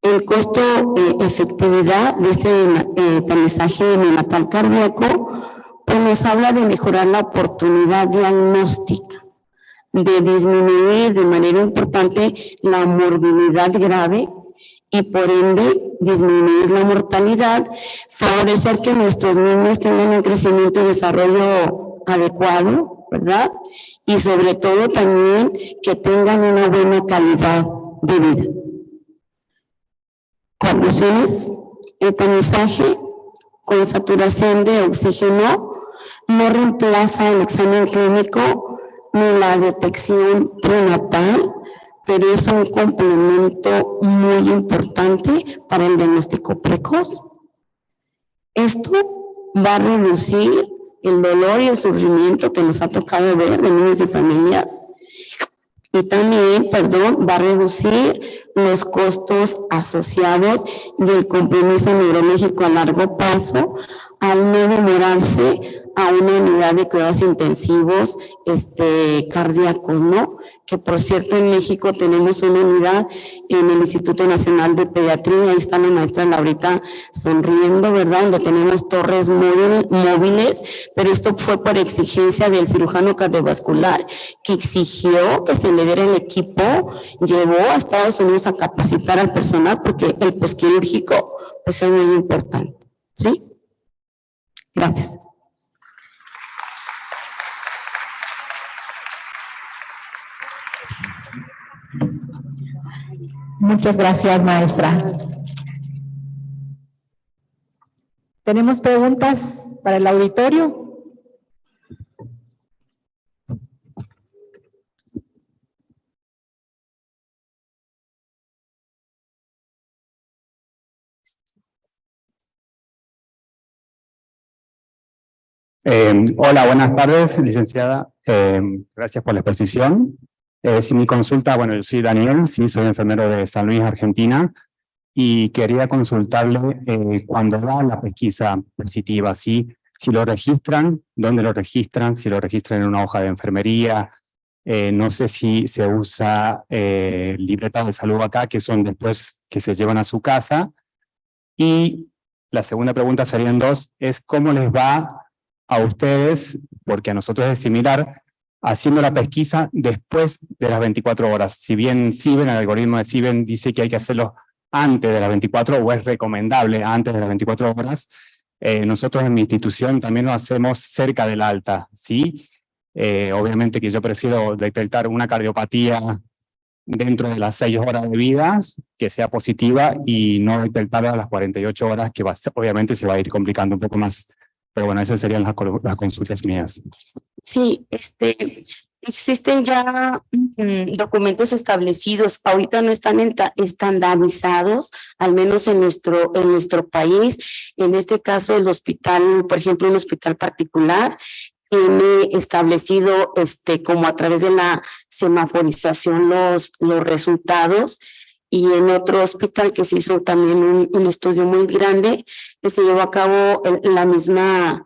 El costo efectividad de este tamizaje neonatal cardíaco, pues nos habla de mejorar la oportunidad diagnóstica, de disminuir de manera importante la morbilidad grave y por ende disminuir la mortalidad, favorecer que nuestros niños tengan un crecimiento y desarrollo adecuado, ¿verdad? Y sobre todo también que tengan una buena calidad de vida. Conclusiones: el tamizaje con saturación de oxígeno no reemplaza el examen clínico ni la detección prenatal, pero es un complemento muy importante para el diagnóstico precoz. Esto va a reducir el dolor y el sufrimiento que nos ha tocado ver en niños y familias, y también, va a reducir los costos asociados del compromiso neurológico a largo plazo al no demorarse a una unidad de cuidados intensivos cardíacos, ¿no? Que por cierto en México tenemos una unidad en el Instituto Nacional de Pediatría, ahí está la maestra Laurita sonriendo, ¿verdad? Donde tenemos torres móviles, pero esto fue por exigencia del cirujano cardiovascular, que exigió que se le diera el equipo, llevó a Estados Unidos a capacitar al personal porque el posquirúrgico pues es muy importante, ¿sí? Gracias. Muchas gracias, maestra. ¿Tenemos preguntas para el auditorio? Hola, buenas tardes, licenciada. Gracias por la exposición. Si mi consulta, bueno, yo soy Daniel, sí, soy enfermero de San Luis, Argentina, y quería consultarle cuando da la pesquisa positiva, ¿sí? Si lo registran, ¿dónde lo registran? Si lo registran en una hoja de enfermería, no sé si se usa libretas de salud acá, que son después que se llevan a su casa. Y la segunda pregunta serían dos, es cómo les va a ustedes, porque a nosotros es similar, haciendo la pesquisa después de las 24 horas. Si bien CIBEN, el algoritmo de CIBEN dice que hay que hacerlo antes de las 24 o es recomendable antes de las 24 horas, nosotros en mi institución también lo hacemos cerca del alta, ¿sí? Obviamente que yo prefiero detectar una cardiopatía dentro de las 6 horas de vida, que sea positiva y no detectarla a las 48 horas, que obviamente se va a ir complicando un poco más. Pero bueno, esas serían las consultas mías. Sí, existen ya documentos establecidos, ahorita no están estandarizados, al menos en nuestro país. En este caso, el hospital, por ejemplo, un hospital particular, tiene establecido como a través de la semaforización los resultados. Y en otro hospital que se hizo también un estudio muy grande, que se llevó a cabo la misma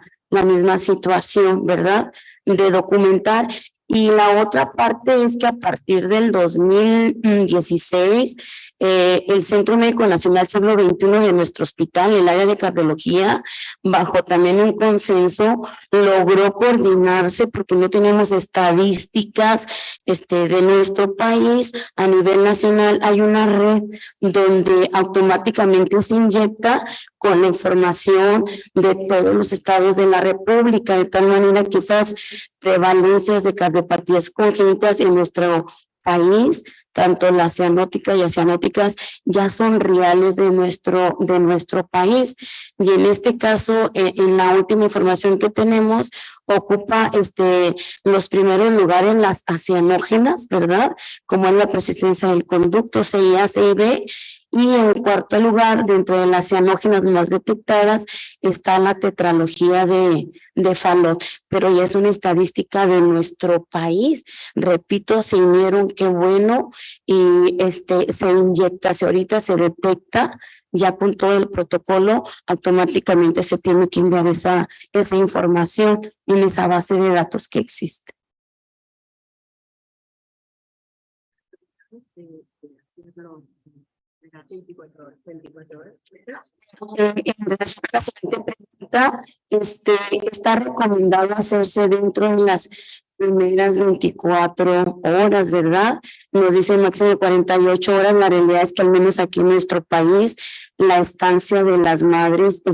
situación, ¿verdad? De documentar. Y la otra parte es que a partir del 2016, el Centro Médico Nacional Siglo XXI de nuestro hospital, el área de cardiología, bajo también un consenso, logró coordinarse porque no tenemos estadísticas de nuestro país. A nivel nacional hay una red donde automáticamente se inyecta con la información de todos los estados de la República, de tal manera que esas prevalencias de cardiopatías congénitas en nuestro país, tanto las cianóticas y acianóticas, ya son reales de nuestro país. Y en este caso, en la última información que tenemos, ocupa los primeros lugares las acianógenas, ¿verdad? Como es la persistencia del conducto CIA, CIB. Y en cuarto lugar, dentro de las cianógenas más detectadas, está la tetralogía de Fallot, pero ya es una estadística de nuestro país. Repito, se unieron, qué bueno, y se inyecta, ahorita se detecta, ya con todo el protocolo, automáticamente se tiene que enviar esa información en esa base de datos que existe. En relación a la siguiente pregunta, está recomendado hacerse dentro de las primeras 24 horas, ¿verdad? Nos dice máximo de 48 horas. La realidad es que al menos aquí en nuestro país la estancia de las madres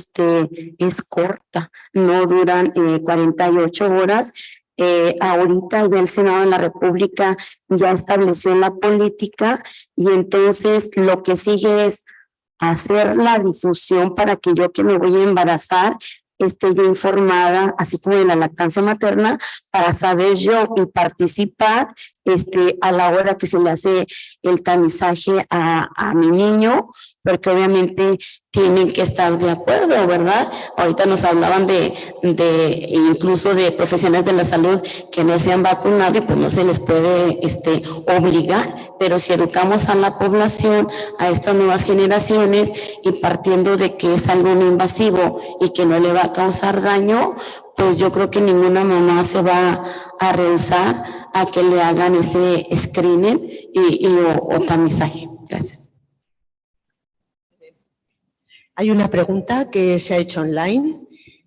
es corta, no duran 48 horas. Ahorita ya el Senado de la República ya estableció la política y entonces lo que sigue es hacer la difusión para que yo que me voy a embarazar esté yo informada, así como de la lactancia materna, para saber yo y participar a la hora que se le hace el tamizaje a mi niño, porque obviamente tienen que estar de acuerdo, ¿verdad? Ahorita nos hablaban de incluso de profesionales de la salud que no se han vacunado y pues no se les puede obligar, pero si educamos a la población, a estas nuevas generaciones y partiendo de que es algo no invasivo y que no le va a causar daño, pues yo creo que ninguna mamá se va a rehusar a que le hagan ese screening o tamizaje. Gracias. Hay una pregunta que se ha hecho online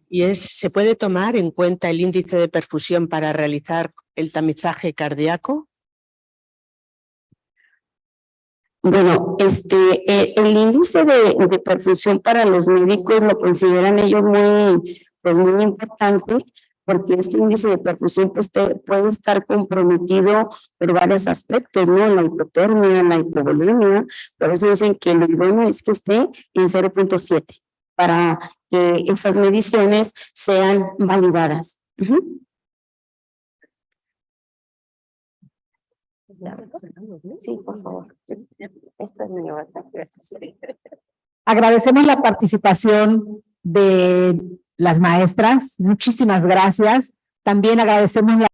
y es, ¿se puede tomar en cuenta el índice de perfusión para realizar el tamizaje cardíaco? Bueno, el índice de perfusión para los médicos lo consideran ellos muy importante, porque este índice de perfusión pues, puede estar comprometido por varios aspectos, ¿no? La hipotermia, la hipovolemia, por eso dicen que lo idóneo es que esté en 0.7 para que esas mediciones sean validadas. Sí, por favor. Esta es mi verdad. Gracias. Agradecemos la participación de las maestras. Muchísimas gracias. También agradecemos la